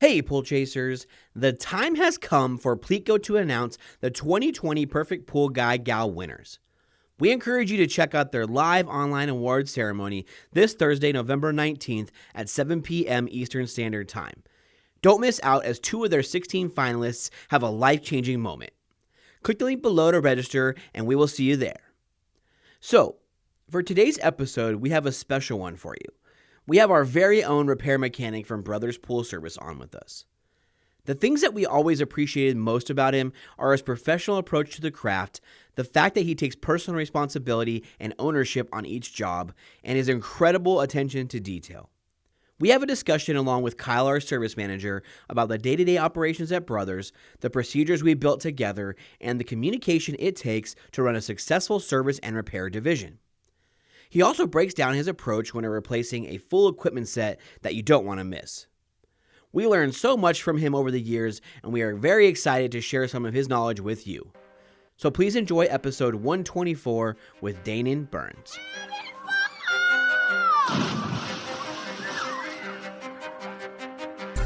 Hey, pool chasers! The time has come for Pleatco to announce the 2020 Perfect Pool Guy Gal winners. We encourage you to check out their live online awards ceremony this Thursday, November 19th at 7 p.m. Eastern Standard Time. Don't miss out as 2 of their 16 finalists have a life-changing moment. Click the link below to register and we will see you there. So, for today's episode, we have a special one for you. We have our very own repair mechanic from Brothers Pool Service on with us. The things that we always appreciated most about him are his professional approach to the craft, the fact that he takes personal responsibility and ownership on each job, and his incredible attention to detail. We have a discussion along with Kyle, our service manager, about the day-to-day operations at Brothers, the procedures we built together, and the communication it takes to run a successful service and repair division. He also breaks down his approach when replacing a full equipment set that you don't want to miss. We learned so much from him over the years, and we are very excited to share some of his knowledge with you. So please enjoy episode 124 with Danan Burns.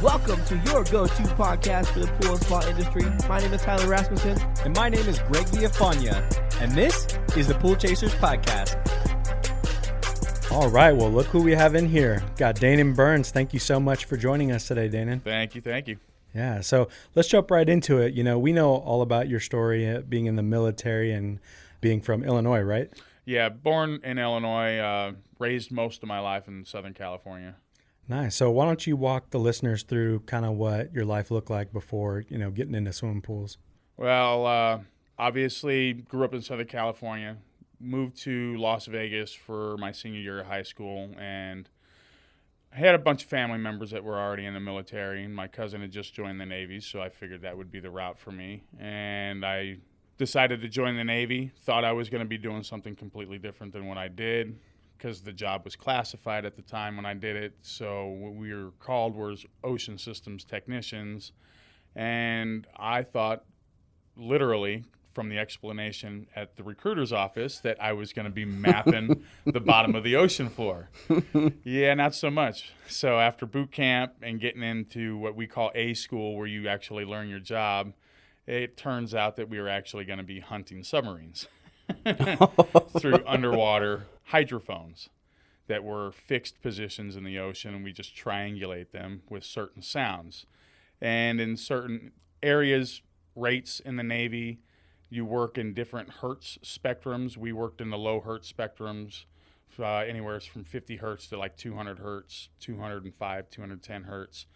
Welcome to your go-to podcast for the pool and spa industry. My name is Tyler Rasmussen. And my name is Greg Villafania. And this is the Pool Chasers Podcast. All right, well, look who we have in here. Got Danan Burns. Thank you so much for joining us today, Danan. Thank you. Yeah, so let's jump right into it. You know, we know all about your story, being in the military and being from Illinois, right? Yeah, born in Illinois, raised most of my life in Southern California. Nice. So why don't you walk the listeners through kind of what your life looked like before, getting into swimming pools? Well, obviously grew up in Southern California. Moved to Las Vegas for my senior year of high school, and I had a bunch of family members that were already in the military, and my cousin had just joined the Navy, so I figured that would be the route for me. And I decided to join the Navy, thought I was going to be doing something completely different than what I did, because the job was classified at the time when I did it. So what we were called was ocean systems technicians, and I thought literally from the explanation at the recruiter's office that I was going to be mapping the bottom of the ocean floor. Yeah, not so much. So after boot camp and getting into what we call A school, where you actually learn your job, it turns out that we were actually going to be hunting submarines through underwater hydrophones that were fixed positions in the ocean, and we just triangulate them with certain sounds. And in certain areas, rates in the Navy, you work in different hertz spectrums. We worked in the low hertz spectrums, anywhere from 50 hertz to like 200 hertz, 205, 210 hertz.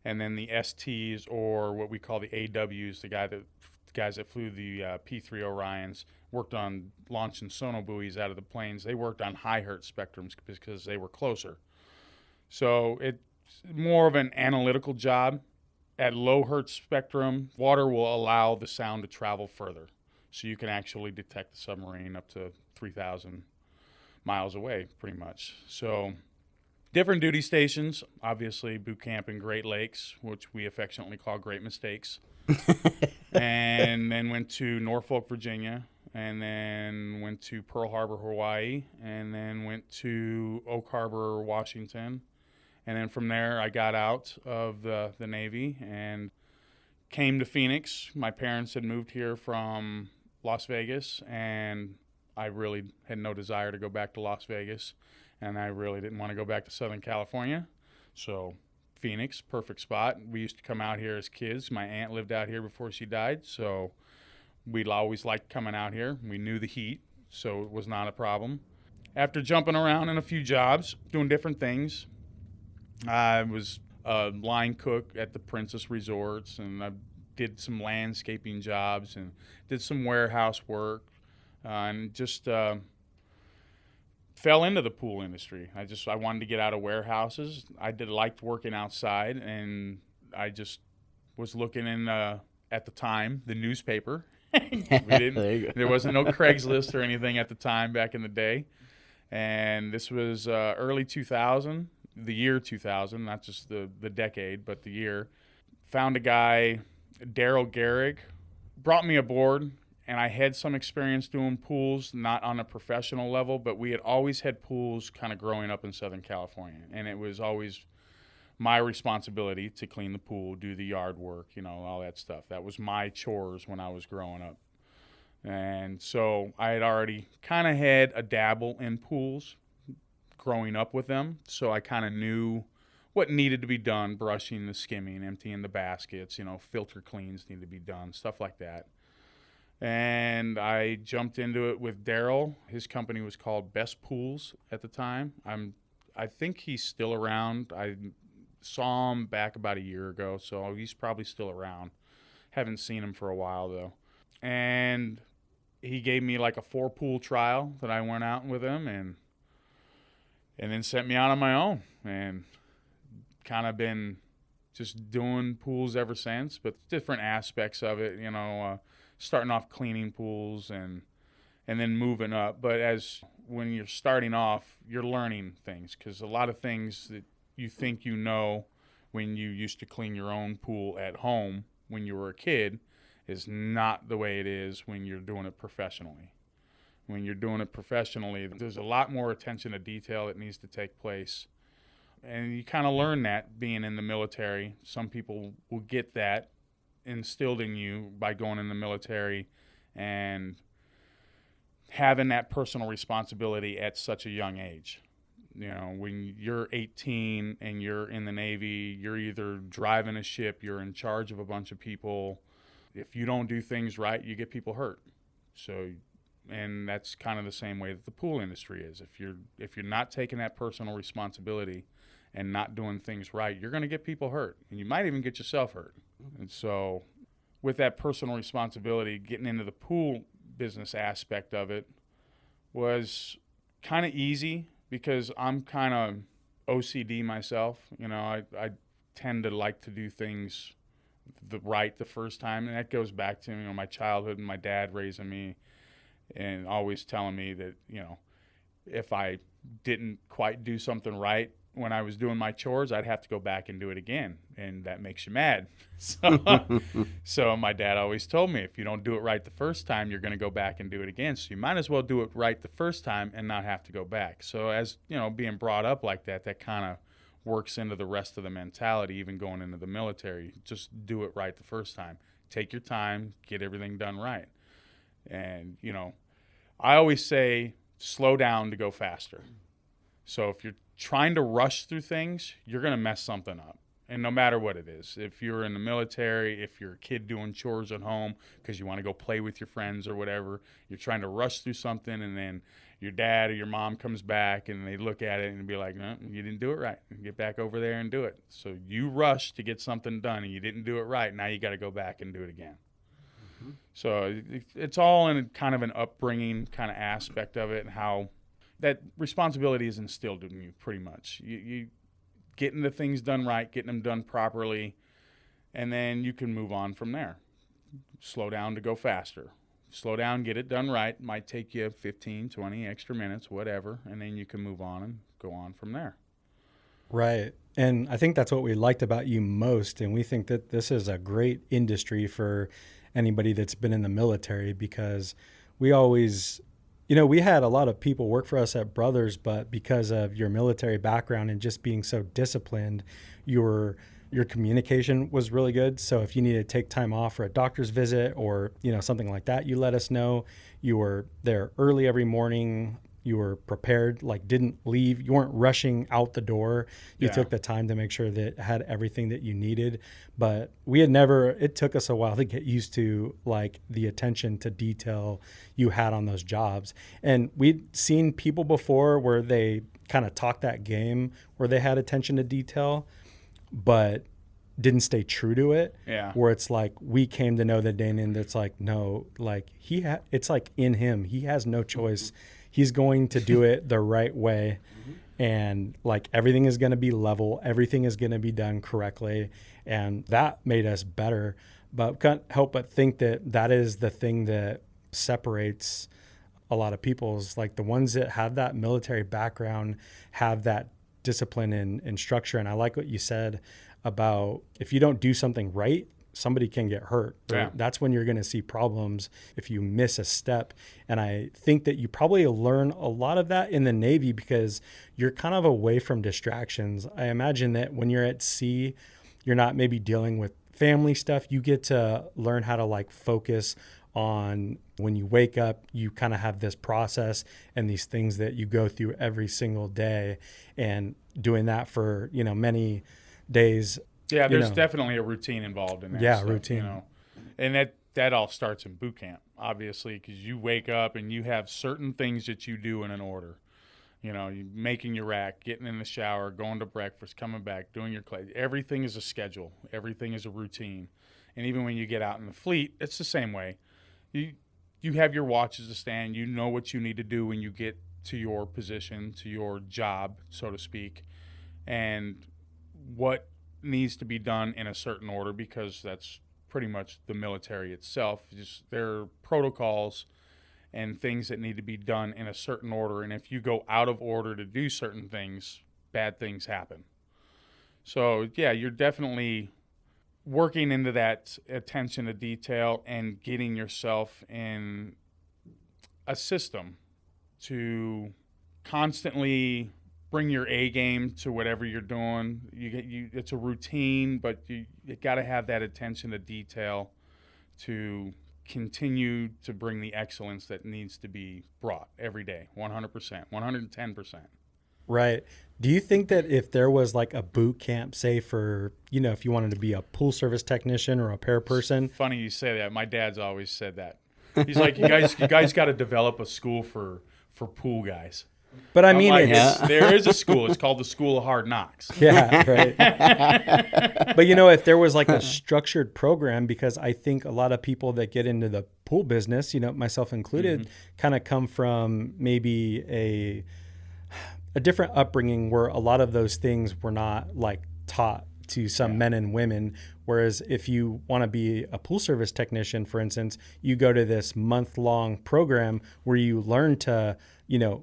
And then the STs, or what we call the AWs, the guys that flew the P-3 Orions, worked on launching sonobuoys out of the planes. They worked on high hertz spectrums because they were closer. So it's more of an analytical job. At low hertz spectrum, water will allow the sound to travel further. So you can actually detect the submarine up to 3,000 miles away, pretty much. So different duty stations, obviously boot camp in Great Lakes, which we affectionately call Great Mistakes. And then went to Norfolk, Virginia, and then went to Pearl Harbor, Hawaii, and then went to Oak Harbor, Washington. And then from there, I got out of the Navy and came to Phoenix. My parents had moved here from Las Vegas, and I really had no desire to go back to Las Vegas, and I really didn't want to go back to Southern California. So Phoenix, perfect spot. We used to come out here as kids. My aunt lived out here before she died, so we'd always liked coming out here. We knew the heat, so it was not a problem. After jumping around in a few jobs, doing different things, I was a line cook at the Princess Resorts, and I did some landscaping jobs and did some warehouse work, and just fell into the pool industry. I wanted to get out of warehouses. I liked working outside, and I just was looking in at the time the newspaper. There wasn't no Craigslist or anything at the time back in the day, and this was early 2000. The year 2000, not just the decade, but the year. Found a guy, Daryl Garrick, brought me aboard, and I had some experience doing pools, not on a professional level, but we had always had pools kind of growing up in Southern California, and it was always my responsibility to clean the pool, do the yard work, all that stuff. That was my chores when I was growing up. And so I had already kind of had a dabble in pools growing up with them. So I kind of knew what needed to be done, brushing, the skimming, emptying the baskets, filter cleans need to be done, stuff like that. And I jumped into it with Daryl. His company was called Best Pools at the time. I think he's still around. I saw him back about a year ago, so he's probably still around. Haven't seen him for a while, though. And he gave me like a 4-pool trial that I went out with him and then sent me out on my own. And kind of been just doing pools ever since, but different aspects of it, starting off cleaning pools and then moving up. But when you're starting off, you're learning things, because a lot of things that you think when you used to clean your own pool at home when you were a kid is not the way it is when you're doing it professionally. When you're doing it professionally, there's a lot more attention to detail that needs to take place. And you kind of learn that being in the military. Some people will get that instilled in you by going in the military and having that personal responsibility at such a young age. When you're 18 and you're in the Navy, you're either driving a ship, you're in charge of a bunch of people. If you don't do things right, you get people hurt. And that's kind of the same way that the pool industry is. If you're not taking that personal responsibility and not doing things right, you're going to get people hurt, and you might even get yourself hurt. And so with that personal responsibility, getting into the pool business aspect of it was kind of easy, because I'm kind of OCD myself. I tend to like to do things right the first time, and that goes back to my childhood and my dad raising me and always telling me that if I didn't quite do something right when I was doing my chores, I'd have to go back and do it again, and that makes you mad. So my dad always told me, if you don't do it right the first time, you're going to go back and do it again. So you might as well do it right the first time and not have to go back. So as being brought up like that kind of works into the rest of the mentality, even going into the military. Just do it right the first time. Take your time, get everything done right. And, I always say slow down to go faster. So if you're trying to rush through things, you're going to mess something up. And no matter what it is, if you're in the military, if you're a kid doing chores at home because you want to go play with your friends or whatever, you're trying to rush through something, and then your dad or your mom comes back and they look at it and be like, no, you didn't do it right. Get back over there and do it. So you rushed to get something done and you didn't do it right. Now you got to go back and do it again. Mm-hmm. So it's all in kind of an upbringing kind of aspect of it, and how that responsibility is instilled in you pretty much. You getting the things done right, getting them done properly, and then you can move on from there. Slow down to go faster. Slow down, get it done right. Might take you 15, 20 extra minutes, whatever, and then you can move on and go on from there. Right. And I think that's what we liked about you most. And we think that this is a great industry for anybody that's been in the military, because we always, we had a lot of people work for us at Brothers, but because of your military background and just being so disciplined, your communication was really good. So if you needed to take time off for a doctor's visit or, something like that, you let us know. You were there early every morning. You were prepared, didn't leave. You weren't rushing out the door. You took the time to make sure that it had everything that you needed. But it took us a while to get used to the attention to detail you had on those jobs. And we'd seen people before where they kind of talked that game where they had attention to detail, but didn't stay true to it. Yeah. Where it's we came to know the Danan that's no, it's in him. He has no choice. He's going to do it the right way. Mm-hmm. And everything is going to be level. Everything is going to be done correctly. And that made us better. But can't help but think that is the thing that separates a lot of people's, the ones that have that military background, have that discipline and structure. And I like what you said about if you don't do something right, somebody can get hurt. Yeah. That's when you're going to see problems if you miss a step. And I think that you probably learn a lot of that in the Navy because you're kind of away from distractions. I imagine that when you're at sea, you're not maybe dealing with family stuff. You get to learn how to like focus on when you wake up, you kind of have this process and these things that you go through every single day, and doing that for, many days. Yeah, there's definitely a routine involved in that. Yeah, stuff, routine. And that all starts in boot camp, obviously, because you wake up and you have certain things that you do in an order. You making your rack, getting in the shower, going to breakfast, coming back, doing your clay. Everything is a schedule. Everything is a routine. And even when you get out in the fleet, it's the same way. You have your watches to stand. You know what you need to do when you get to your position, to your job, so to speak, and what needs to be done in a certain order, because that's pretty much the military itself. Just there are protocols and things that need to be done in a certain order, and if you go out of order to do certain things, bad things happen. So yeah, you're definitely working into that attention to detail and getting yourself in a system to constantly bring your A game to whatever you're doing. It's a routine, but you got to have that attention to detail to continue to bring the excellence that needs to be brought every day, 100%, 110%. Right. Do you think that if there was like a boot camp, say for, if you wanted to be a pool service technician or a repair person? It's funny you say that. My dad's always said that. He's like, you guys got to develop a school for pool guys. But I mean, like, there is a school. It's called the School of Hard Knocks. Yeah, right. But if there was like a structured program, because I think a lot of people that get into the pool business, myself included, kind of come from maybe a different upbringing where a lot of those things were not like taught to some men and women. Whereas if you want to be a pool service technician, for instance, you go to this month-long program where you learn to,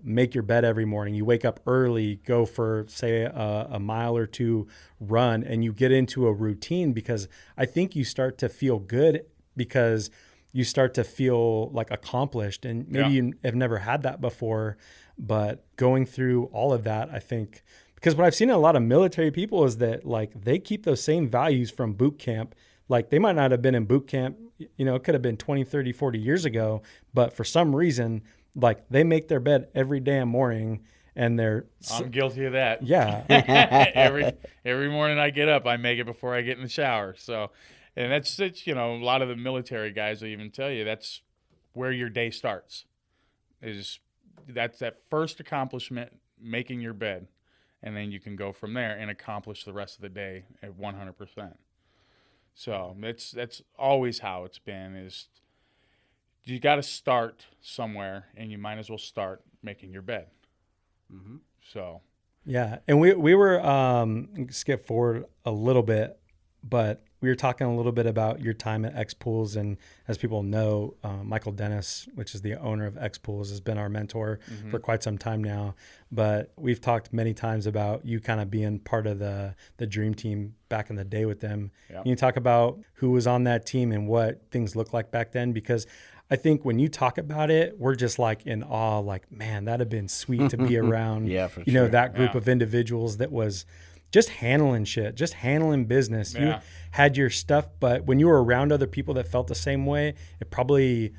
make your bed every morning. You wake up early, go for, say, a mile or two run, and you get into a routine, because I think you start to feel good because you start to feel like accomplished. And maybe you have never had that before, but going through all of that, I think, because what I've seen in a lot of military people is that like they keep those same values from boot camp. Like they might not have been in boot camp, it could have been 20, 30, 40 years ago, but for some reason, like they make their bed every damn morning, and I'm guilty of that. Yeah. every morning I get up, I make it before I get in the shower. So, and that's a lot of the military guys will even tell you that's where your day starts. That's that first accomplishment, making your bed. And then you can go from there and accomplish the rest of the day at 100%. So that's always how it's been, is you got to start somewhere, and you might as well start making your bed. Mm-hmm. So. Yeah. And we were, skip forward a little bit, but we were talking a little bit about your time at X Pools, and as people know, Michael Dennis, which is the owner of X Pools, has been our mentor for quite some time now. But we've talked many times about you kind of being part of the dream team back in the day with them. Yep. Can you talk about who was on that team and what things looked like back then? Because I think when you talk about it, we're just like in awe, like, man, that'd have been sweet to be around, for sure. That group of individuals that was just handling shit, just handling business. Yeah. You had your stuff, but when you were around other people that felt the same way, it probably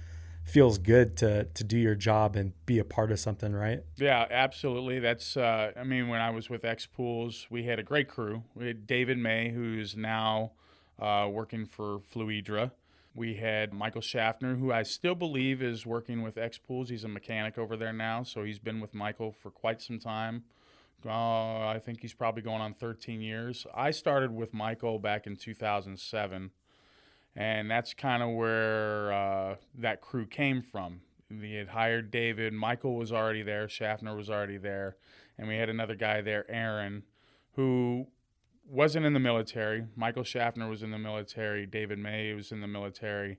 feels good to do your job and be a part of something, right? Yeah, absolutely. That's, when I was with X Pools, we had a great crew. We had David May, who's now working for Fluidra. We had Michael Schaffner, who I still believe is working with X Pools. He's a mechanic over there now, so he's been with Michael for quite some time. I think he's probably going on 13 years. I started with Michael back in 2007, and that's kind of where that crew came from. We had hired David. Michael was already there. Schaffner was already there. And we had another guy there, Aaron, who wasn't in the military. Michael Schaffner was in the military. David May was in the military.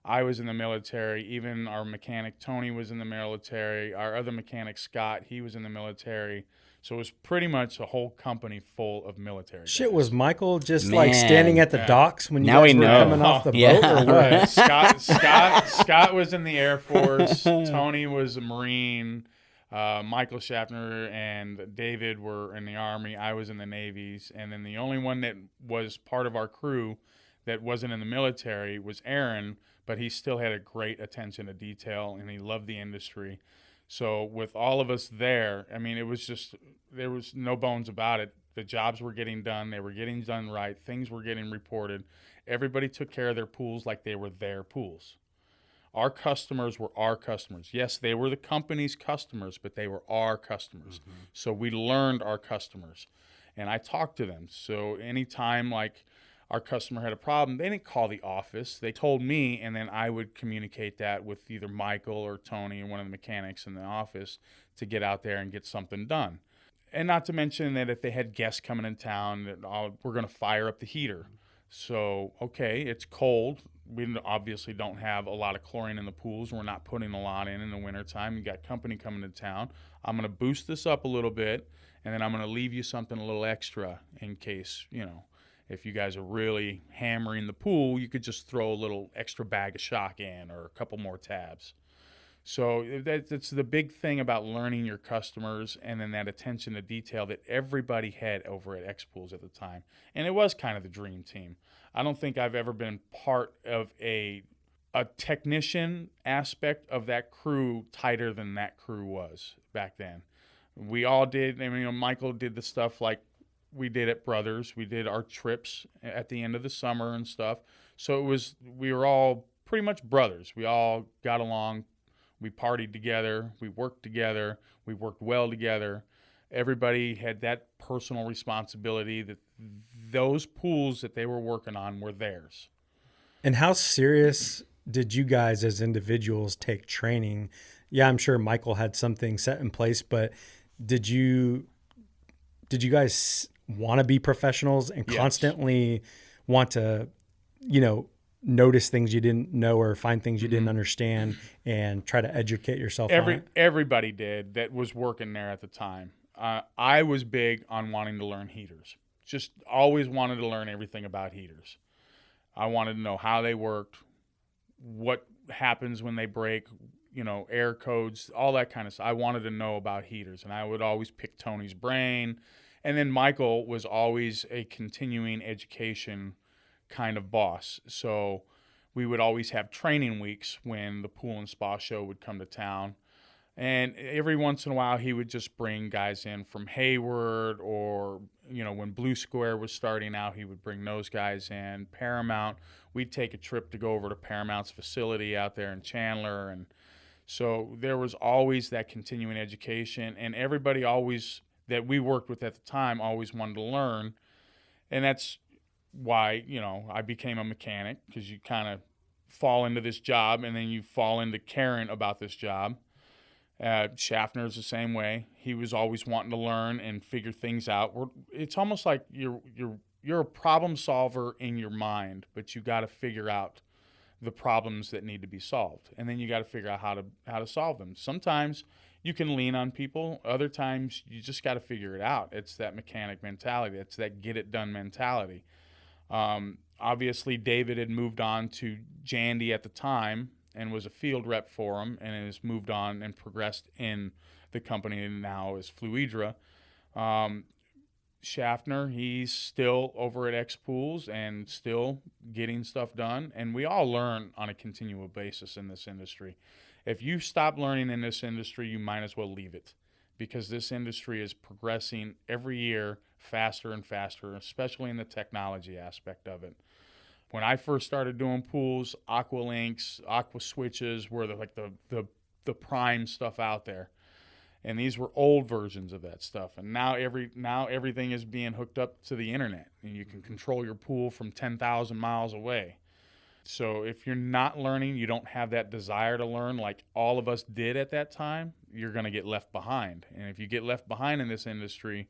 I was in the military. Even our mechanic, Tony, was in the military. Our other mechanic, Scott, he was in the military. So it was pretty much a whole company full of military Shit, guys. was Michael just Man. like standing at the Yeah. docks when you Now guys we were know. coming off the boat? Yeah. Or what? Scott was in the Air Force. Tony was a Marine. Michael Schaffner and David were in the Army. I was in the Navies. And then the only one that was part of our crew that wasn't in the military was Aaron, but he still had a great attention to detail, and he loved the industry. So with all of us there, I mean, it was just, there was no bones about it. The jobs were getting done. They were getting done right. Things were getting reported. Everybody took care of their pools like they were their pools. Our customers were our customers. Yes, they were the company's customers, but they were our customers. Mm-hmm. So we learned our customers, and I talked to them. So anytime like our customer had a problem, they didn't call the office. They told me, and then I would communicate that with either Michael or Tony or one of the mechanics in the office to get out there and get something done. And not to mention that if they had guests coming in town, that we're going to fire up the heater. So, okay, it's cold. We obviously don't have a lot of chlorine in the pools. We're not putting a lot in the wintertime. You got company coming to town. I'm going to boost this up a little bit, and then I'm going to leave you something a little extra in case, you know, if you guys are really hammering the pool, you could just throw a little extra bag of shock in or a couple more tabs. So that's the big thing about learning your customers, and then that attention to detail that everybody had over at X-Pools at the time. And it was kind of the dream team. I don't think I've ever been part of a technician aspect of that crew tighter than that crew was back then. We all did. I mean, you know, Michael did the stuff like we did at Brothers. We did our trips at the end of the summer and stuff. So we were all pretty much brothers. We all got along. We partied together. We worked together. We worked well together. Everybody had that personal responsibility that those pools that they were working on were theirs. And how serious did you guys as individuals take training? Yeah, I'm sure Michael had something set in place, but did you guys want to be professionals and Yes. constantly want to, you know, notice things you didn't know or find things you didn't understand and try to educate yourself on it? Everybody did that was working there at the time. I was big on wanting to learn heaters. Just always wanted to learn everything about heaters. I wanted to know how they worked, what happens when they break, you know, air codes, all that kind of stuff. I wanted to know about heaters, and I would always pick Tony's brain. And then Michael was always a continuing education kind of boss. So we would always have training weeks when the pool and spa show would come to town. And every once in a while, he would just bring guys in from Hayward, or, you know, when Blue Square was starting out, he would bring those guys in. Paramount, we'd take a trip to go over to Paramount's facility out there in Chandler. And so there was always that continuing education, and everybody always that we worked with at the time always wanted to learn. And that's why, you know, I became a mechanic, because you kind of fall into this job and then you fall into caring about this job. Schaffner's the same way. He was always wanting to learn and figure things out. It's almost like you're a problem solver in your mind, but you got to figure out the problems that need to be solved, and then you got to figure out how to solve them. Sometimes you can lean on people. Other times you just got to figure it out. It's that mechanic mentality. It's that get it done mentality. Obviously, David had moved on to Jandy at the time and was a field rep for him, and has moved on and progressed in the company now as Fluidra. Schaffner, he's still over at X-Pools and still getting stuff done. And we all learn on a continual basis in this industry. If you stop learning in this industry, you might as well leave it, because this industry is progressing every year faster and faster, especially in the technology aspect of it. When I first started doing pools, Aqua Links, Aqua Switches were the prime stuff out there. And these were old versions of that stuff. And now everything is being hooked up to the internet, and you can control your pool from 10,000 miles away. So if you're not learning, you don't have that desire to learn like all of us did at that time, you're going to get left behind. And if you get left behind in this industry,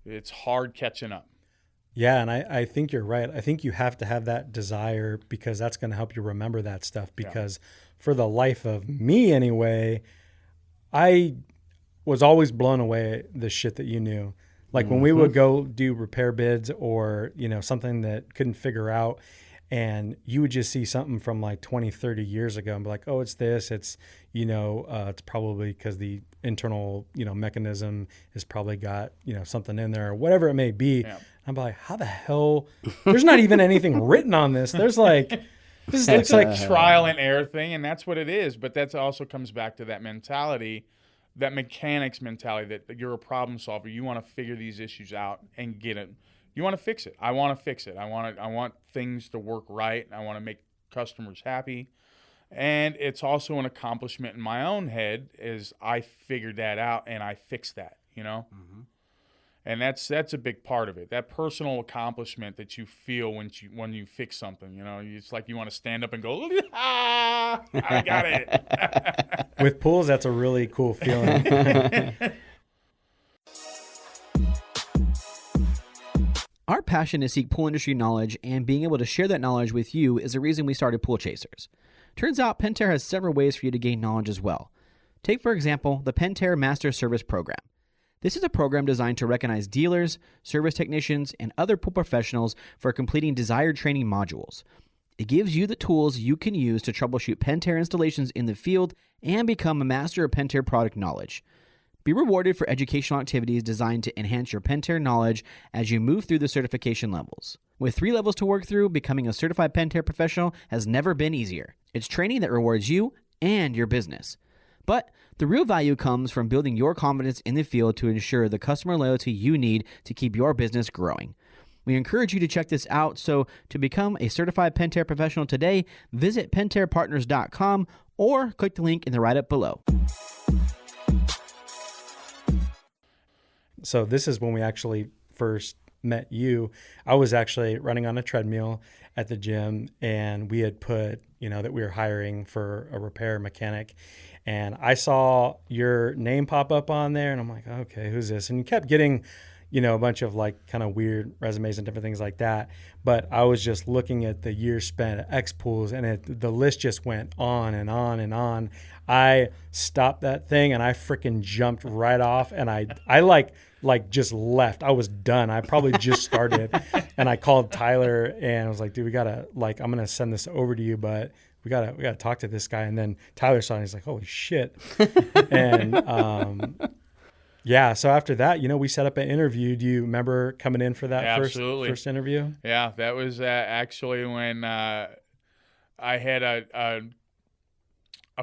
it's hard catching up. Yeah, and I think you're right. I think you have to have that desire, because that's going to help you remember that stuff. Because for the life of me anyway, I was always blown away the shit that you knew. Like when we would go do repair bids or, something that couldn't figure out, and you would just see something from like 20, 30 years ago and be like, oh, it's this. It's, it's probably because the internal, mechanism has probably got, something in there or whatever it may be. Yeah. I'm like, how the hell? There's not even anything written on this. There's like, it's like trial and error thing, and that's what it is. But that also comes back to that mentality, that mechanics mentality, that you're a problem solver. You want to figure these issues out and get it. You want to fix it. I want to fix it. I want things to work right. I want to make customers happy. And it's also an accomplishment in my own head as I figured that out and I fixed that, Mm-hmm. And that's a big part of it. That personal accomplishment that you feel when you fix something, it's like you want to stand up and go, ah, I got it. With pools, that's a really cool feeling. Our passion to seek pool industry knowledge and being able to share that knowledge with you is the reason we started Pool Chasers. Turns out Pentair has several ways for you to gain knowledge as well. Take, for example, the Pentair Master Service Program. This is a program designed to recognize dealers, service technicians, and other pool professionals for completing desired training modules. It gives you the tools you can use to troubleshoot Pentair installations in the field and become a master of Pentair product knowledge. Be rewarded for educational activities designed to enhance your Pentair knowledge as you move through the certification levels. With 3 levels to work through, becoming a certified Pentair professional has never been easier. It's training that rewards you and your business. But the real value comes from building your confidence in the field to ensure the customer loyalty you need to keep your business growing. We encourage you to check this out, so to become a certified Pentair professional today, visit pentairpartners.com or click the link in the write-up below. So this is when we actually first met you. I was actually running on a treadmill at the gym, and we had put, that we were hiring for a repair mechanic. And I saw your name pop up on there, and I'm like, okay, who's this? And you kept getting, a bunch of like kind of weird resumes and different things like that. But I was just looking at the years spent at X Pools, and the list just went on and on and on. I stopped that thing and I freaking jumped right off, and I like just left. I was done. I probably just started, and I called Tyler and I was like, dude, we gotta, I'm gonna send this over to you, but we gotta talk to this guy. And then Tyler saw it and he's like, holy shit. And so after that, we set up an interview. Do you remember coming in for that first interview? Yeah, that was actually when I had a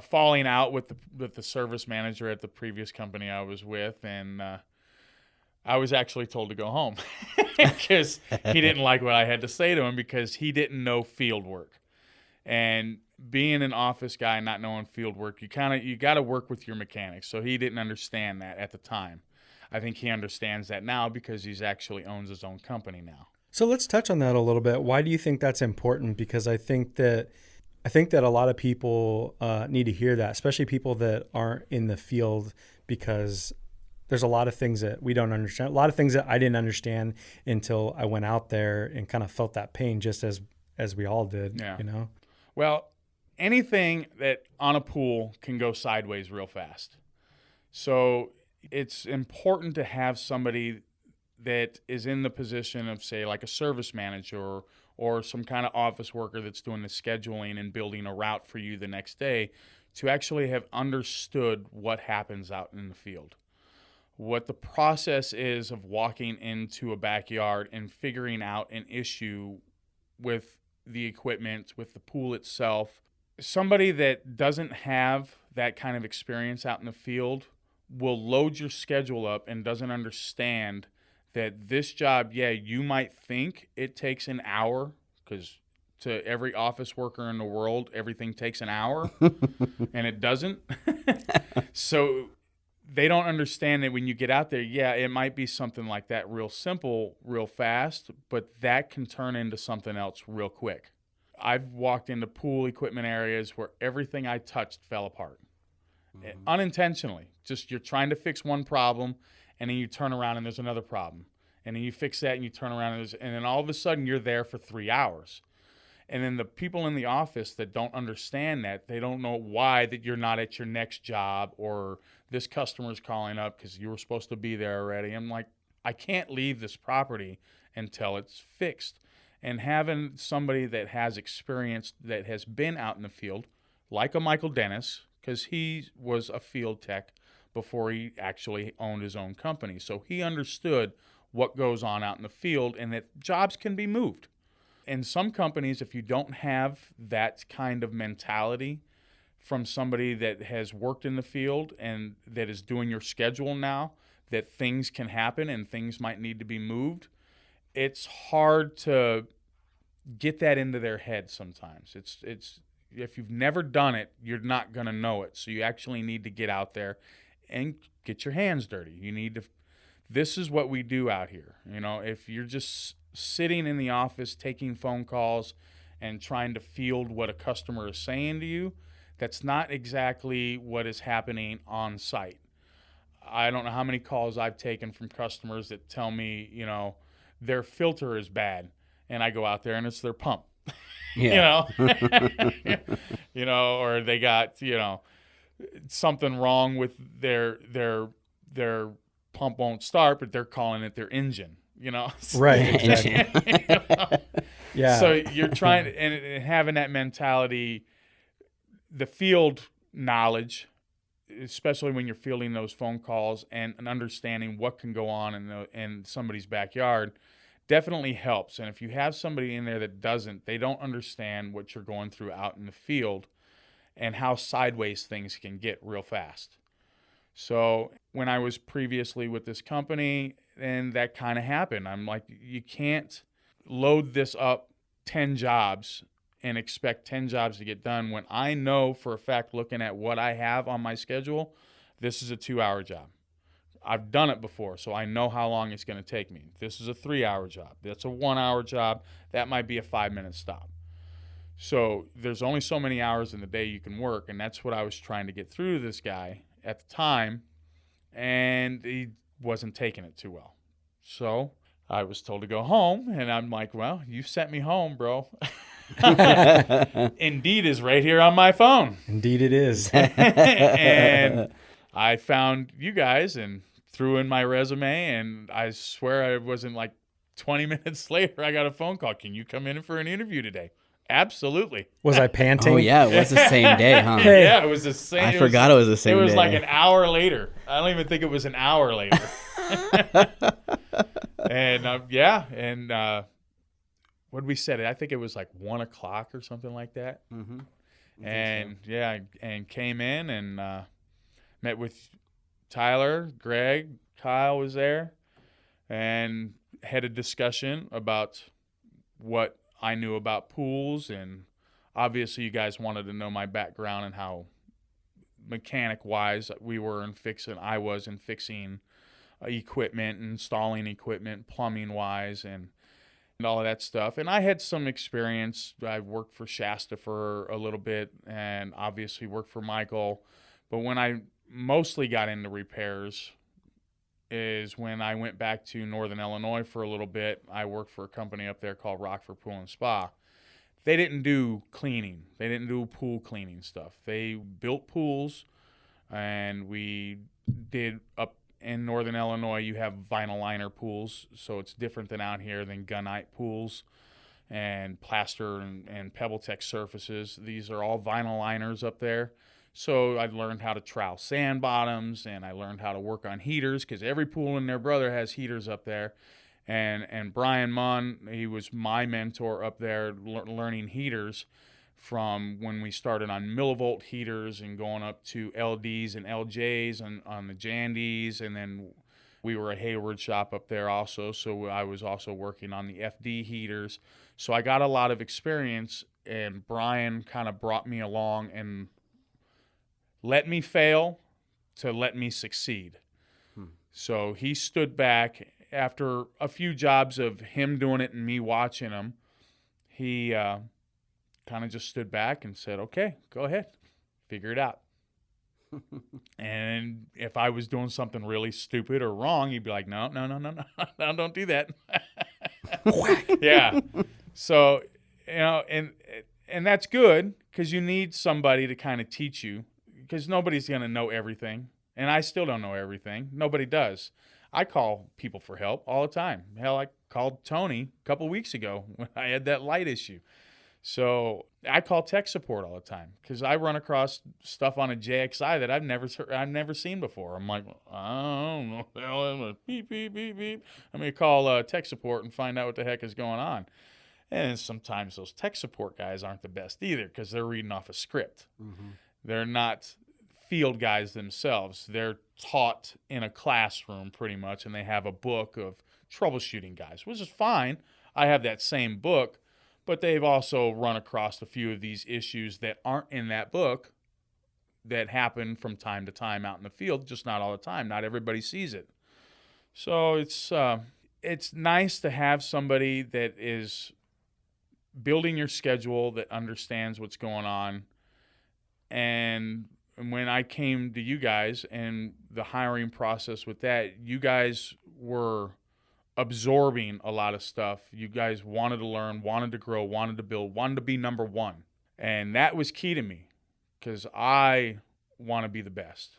falling out with the service manager at the previous company I was with, and I was actually told to go home because he didn't like what I had to say to him because he didn't know field work. And being an office guy, not knowing field work, you got to work with your mechanics. So he didn't understand that at the time. I think he understands that now because he's actually owns his own company now. So let's touch on that a little bit. Why do you think that's important? Because I think that a lot of people need to hear that, especially people that aren't in the field, because there's a lot of things that we don't understand, a lot of things that I didn't understand until I went out there and kind of felt that pain just as we all did, Well, anything that on a pool can go sideways real fast. So it's important to have somebody that is in the position of, say, like a service manager or some kind of office worker that's doing the scheduling and building a route for you the next day, to actually have understood what happens out in the field. What the process is of walking into a backyard and figuring out an issue with the equipment, with the pool itself. Somebody that doesn't have that kind of experience out in the field will load your schedule up and doesn't understand that this job, you might think it takes an hour, because to every office worker in the world, everything takes an hour, and it doesn't. So they don't understand that when you get out there, it might be something like that, real simple, real fast, but that can turn into something else real quick. I've walked into pool equipment areas where everything I touched fell apart. Unintentionally. Just you're trying to fix one problem, and then you turn around and there's another problem. And then you fix that and you turn around and then all of a sudden you're there for 3 hours. And then the people in the office that don't understand that, they don't know why that you're not at your next job, or this customer's calling up because you were supposed to be there already. I'm like, I can't leave this property until it's fixed. And having somebody that has experience, that has been out in the field, like a Michael Dennis, because he was a field tech before he actually owned his own company. So he understood what goes on out in the field and that jobs can be moved. In some companies, if you don't have that kind of mentality from somebody that has worked in the field and that is doing your schedule now, that things can happen and things might need to be moved, it's hard to get that into their head sometimes. It's if you've never done it, you're not going to know it. So you actually need to get out there and get your hands dirty. You need to, this is what we do out here. You know, if you're just sitting in the office taking phone calls and trying to field what a customer is saying to you, that's not exactly what is happening on site. I don't know how many calls I've taken from customers that tell me, you know, their filter is bad, and I go out there and it's their pump. Yeah. You know, or they got, you know, something wrong with their pump won't start, but they're calling it their engine, you know. Right. Exactly. You know? Yeah. So you're trying to, and having that mentality, the field knowledge, especially when you're fielding those phone calls and understanding what can go on in somebody's backyard, definitely helps. And if you have somebody in there that doesn't, they don't understand what you're going through out in the field and how sideways things can get real fast. So when I was previously with this company, and that kind of happened, I'm like, you can't load this up 10 jobs and expect 10 jobs to get done when I know for a fact, looking at what I have on my schedule, this is a 2-hour job. I've done it before, so I know how long it's going to take me. This is a 3-hour job. That's a 1-hour job. That might be a 5-minute stop. So there's only so many hours in the day you can work, and that's what I was trying to get through to this guy at the time, and he wasn't taking it too well. So I was told to go home, and I'm like, well, you sent me home, bro. Indeed is right here on my phone. Indeed it is. And I found you guys and threw in my resume, and I swear I wasn't like 20 minutes later, I got a phone call. Can you come in for an interview today? Absolutely. Was I panting? Oh, yeah. It was the same day, huh? Yeah, it was the same. I forgot it was the same day. It was like an hour later. I don't even think it was an hour later. And what did we set it? I think it was like 1 o'clock or something like that. Mm-hmm. And and came in and met with Tyler, Greg, Kyle was there, and had a discussion about what I knew about pools. And obviously you guys wanted to know my background and how mechanic-wise I was in fixing equipment, installing equipment, plumbing-wise, and all of that stuff. And I had some experience. I worked for Shasta for a little bit and obviously worked for Michael. But when I mostly got into repairs is when I went back to Northern Illinois for a little bit. I worked for a company up there called Rockford Pool and Spa. They didn't do cleaning. They didn't do pool cleaning stuff. They built pools, and we did up in Northern Illinois, you have vinyl liner pools, so it's different than out here than gunite pools and plaster and PebbleTech surfaces. These are all vinyl liners up there. So I learned how to trowel sand bottoms, and I learned how to work on heaters because every pool and their brother has heaters up there. And Brian Munn, he was my mentor up there learning heaters from when we started on millivolt heaters and going up to LDs and LJs on the Jandies. And then we were a Hayward shop up there also, so I was also working on the FD heaters. So I got a lot of experience, and Brian kind of brought me along and let me fail to let me succeed. So he stood back after a few jobs of him doing it and me watching him. He kind of just stood back and said, okay, go ahead, figure it out. And if I was doing something really stupid or wrong, he'd be like, no, don't do that. Yeah. So, and that's good because you need somebody to kind of teach you, because nobody's going to know everything. And I still don't know everything. Nobody does. I call people for help all the time. Hell, I called Tony a couple weeks ago when I had that light issue. So I call tech support all the time because I run across stuff on a JXI that I've never seen before. I'm like, I don't know, hell, beep beep beep beep. I'm gonna call tech support and find out what the heck is going on. And sometimes those tech support guys aren't the best either because they're reading off a script. Mm-hmm. They're not field guys themselves. They're taught in a classroom pretty much, and they have a book of troubleshooting guys, which is fine. I have that same book, but they've also run across a few of these issues that aren't in that book that happen from time to time out in the field, just not all the time. Not everybody sees it. So it's nice to have somebody that is building your schedule, that understands what's going on. And when I came to you guys and the hiring process with that, you guys were absorbing a lot of stuff. You guys wanted to learn, wanted to grow, wanted to build, wanted to be number one. And that was key to me because I want to be the best.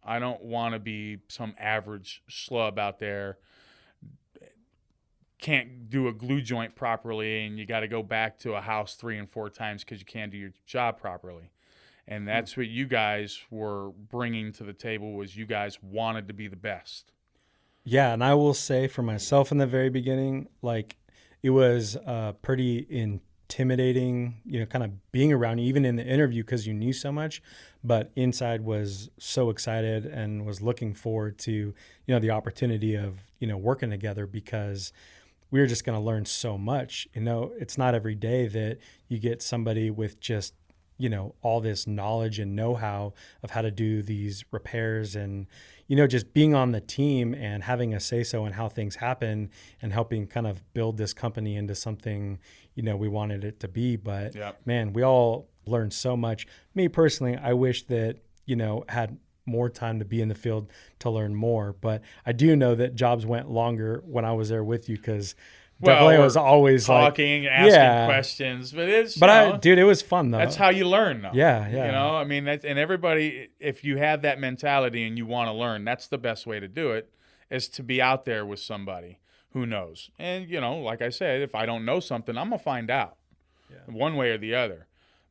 I don't want to be some average schlub out there, can't do a glue joint properly, and you got to go back to a house 3 and 4 times because you can't do your job properly. And that's what you guys were bringing to the table, was you guys wanted to be the best. Yeah, and I will say for myself in the very beginning, like, it was pretty intimidating, kind of being around you, even in the interview, because you knew so much. But inside was so excited and was looking forward to, the opportunity of, working together, because we were just going to learn so much. It's not every day that you get somebody with just, all this knowledge and know-how of how to do these repairs, and, just being on the team and having a say-so in how things happen and helping kind of build this company into something, we wanted it to be. But man, we all learned so much. Me personally, I wish that, had more time to be in the field to learn more. But I do know that jobs went longer when I was there with you, because definitely was always talking, asking questions. But dude, it was fun though. That's how you learn though. Yeah. I mean, and everybody, if you have that mentality and you want to learn, that's the best way to do it, is to be out there with somebody who knows. And, like I said, if I don't know something, I'm going to find out one way or the other.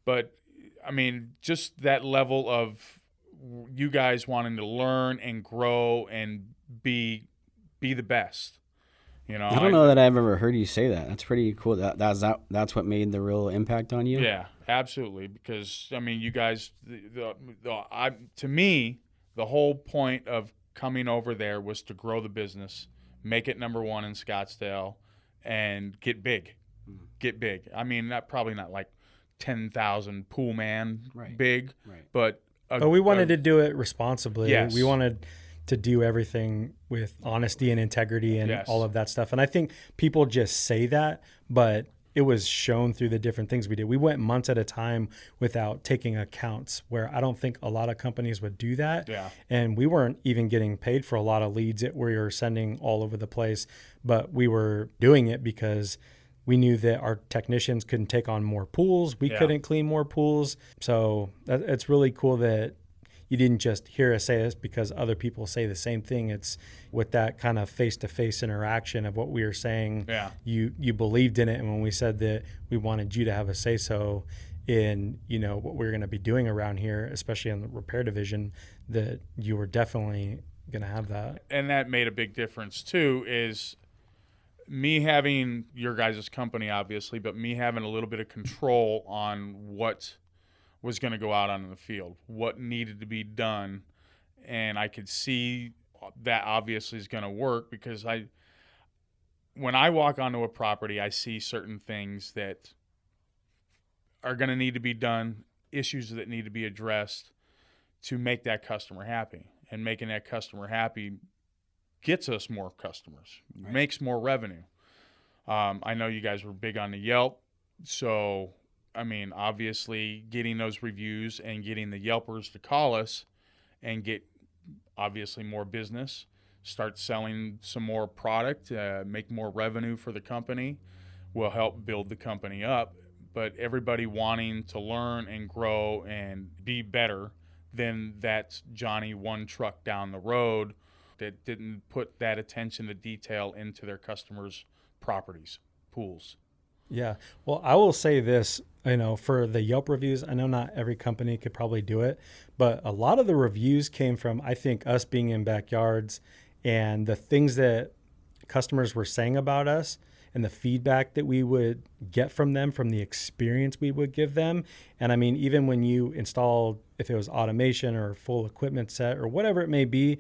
But, I mean, just that level of you guys wanting to learn and grow and be the best. I don't know that I've ever heard you say that. That's pretty cool. That's what made the real impact on you? Yeah, absolutely. Because, I mean, you guys, to me, the whole point of coming over there was to grow the business, make it number one in Scottsdale, and get big. Get big. I mean, probably not like 10,000 pool man big, but we wanted to do it responsibly. Yes. We wanted to do everything with honesty and integrity and all of that stuff. And I think people just say that, but it was shown through the different things we did. We went months at a time without taking accounts, where I don't think a lot of companies would do that. Yeah. And we weren't even getting paid for a lot of leads that we were sending all over the place, but we were doing it because we knew that our technicians couldn't take on more pools. We couldn't clean more pools. So it's really cool that you didn't just hear us say this because other people say the same thing. It's with that kind of face-to-face interaction of what we were saying. Yeah. You believed in it. And when we said that we wanted you to have a say-so in, what we're going to be doing around here, especially in the repair division, that you were definitely going to have that. And that made a big difference too, is me having your guys' company, obviously, but me having a little bit of control on what was going to go out on the field, what needed to be done. And I could see that obviously is going to work, because when I walk onto a property, I see certain things that are going to need to be done, issues that need to be addressed to make that customer happy. And making that customer happy gets us more customers, makes more revenue. I know you guys were big on the Yelp, so I mean, obviously getting those reviews and getting the Yelpers to call us and get obviously more business, start selling some more product, make more revenue for the company, will help build the company up. But everybody wanting to learn and grow and be better then that's Johnny one truck down the road that didn't put that attention to detail into their customers' properties, pools. Yeah. Well, I will say this, for the Yelp reviews, I know not every company could probably do it, but a lot of the reviews came from, I think, us being in backyards and the things that customers were saying about us and the feedback that we would get from them, from the experience we would give them. And I mean, even when you installed, if it was automation or a full equipment set or whatever it may be,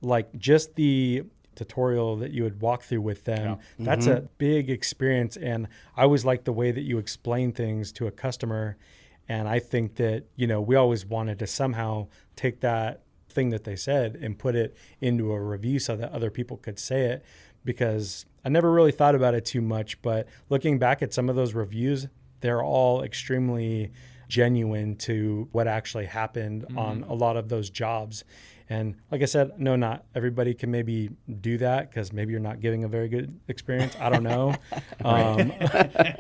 like just the tutorial that you would walk through with them, that's a big experience. And I always like the way that you explain things to a customer. And I think that, we always wanted to somehow take that thing that they said and put it into a review so that other people could say it, because I never really thought about it too much. But looking back at some of those reviews, they're all extremely genuine to what actually happened on a lot of those jobs. And like I said, no, not everybody can maybe do that because maybe you're not giving a very good experience. I don't know.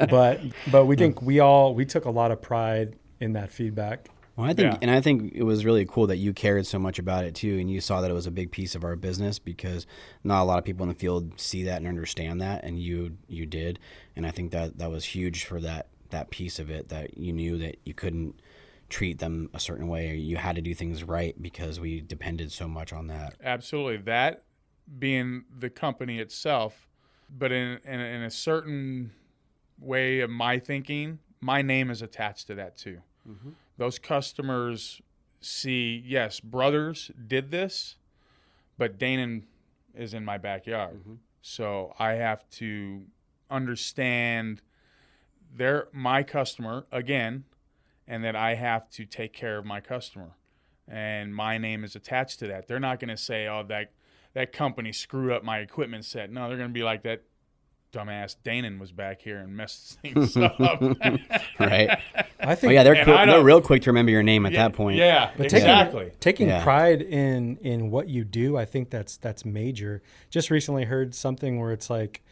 But we think we took a lot of pride in that feedback. Well, I think it was really cool that you cared so much about it too, and you saw that it was a big piece of our business, because not a lot of people in the field see that and understand that, and you did. And I think that was huge for that piece of it, that you knew that you couldn't treat them a certain way, or you had to do things right because we depended so much on that. Absolutely. That being the company itself, but in a certain way of my thinking, my name is attached to that too. Mm-hmm. Those customers see, yes, Brothers did this, but Danan is in my backyard. Mm-hmm. So I have to understand they're my customer again, and that I have to take care of my customer. And my name is attached to that. They're not going to say, oh, that company screwed up my equipment set. No, they're going to be like, that dumbass Danan was back here and messed things up. Right. I think they're real quick to remember your name at that point. Yeah, but exactly. Taking pride in what you do, I think that's major. Just recently heard something where it's like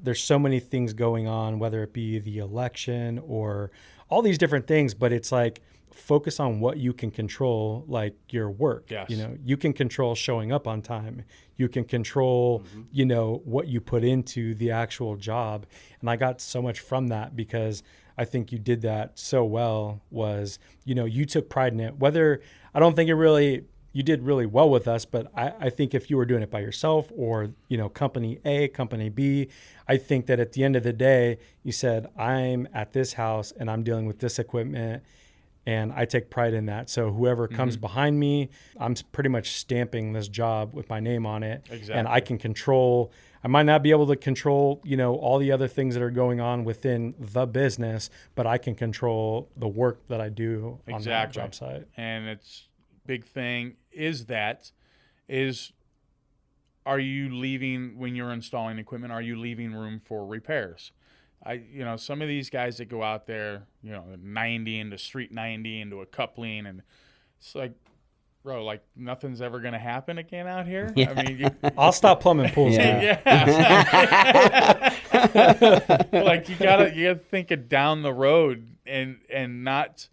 there's so many things going on, whether it be the election or all these different things, but it's like focus on what you can control, like your work. Yes. You can control showing up on time. You can control, what you put into the actual job. And I got so much from that because I think you did that so well. Was, you took pride in it. Whether I don't think you did really well with us, but I think if you were doing it by yourself or, company A, company B, I think that at the end of the day, you said, I'm at this house and I'm dealing with this equipment and I take pride in that. So whoever comes behind me, I'm pretty much stamping this job with my name on it. Exactly. And I can control, I might not be able to control, all the other things that are going on within the business, but I can control the work that I do on that job site. And it's big thing is are you leaving when you're installing equipment? Are you leaving room for repairs? Some of these guys that go out there, 90 into street 90 into a coupling, and it's like, bro, like nothing's ever going to happen again out here. Yeah. I mean, I'll stop plumbing pools. Yeah. Like you gotta think it down the road and not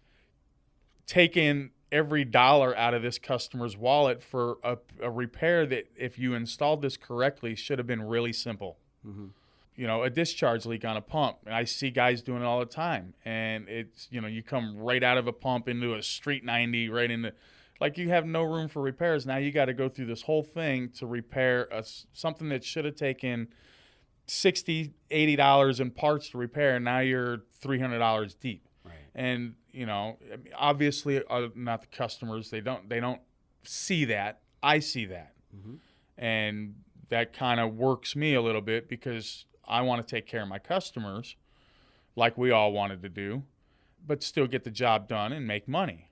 taking every dollar out of this customer's wallet for a repair that, if you installed this correctly, should have been really simple. Mm-hmm. A discharge leak on a pump. And I see guys doing it all the time. And it's, you come right out of a pump into a street 90, right into, like you have no room for repairs. Now you got to go through this whole thing to repair something that should have taken $60, $80 in parts to repair. Now you're $300 deep. Right. And, obviously not the customers. They don't see that. I see that. Mm-hmm. And that kind of works me a little bit because I want to take care of my customers like we all wanted to do, but still get the job done and make money.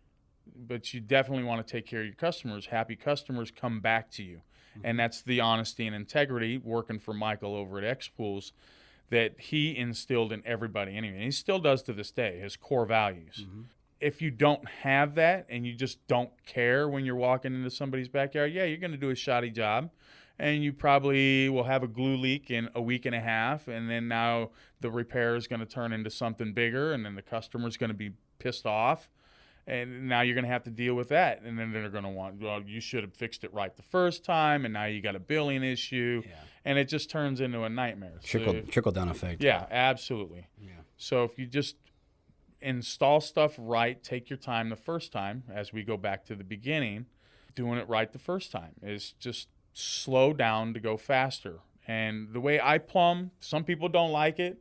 But you definitely want to take care of your customers. Happy customers come back to you. Mm-hmm. And that's the honesty and integrity working for Michael over at X-Pools that he instilled in everybody anyway. And he still does to this day, his core values. Mm-hmm. If you don't have that and you just don't care when you're walking into somebody's backyard, you're going to do a shoddy job. And you probably will have a glue leak in a week and a half, and then now the repair is going to turn into something bigger, and then the customer's going to be pissed off. And now you're going to have to deal with that. And then they're going to want, well, you should have fixed it right the first time, and now you got a billing issue. Yeah. And it just turns into a nightmare. Trickle-down effect. Yeah, absolutely. Yeah. So if you just install stuff right, take your time the first time, as we go back to the beginning, doing it right the first time is just slow down to go faster. And the way I plumb, some people don't like it,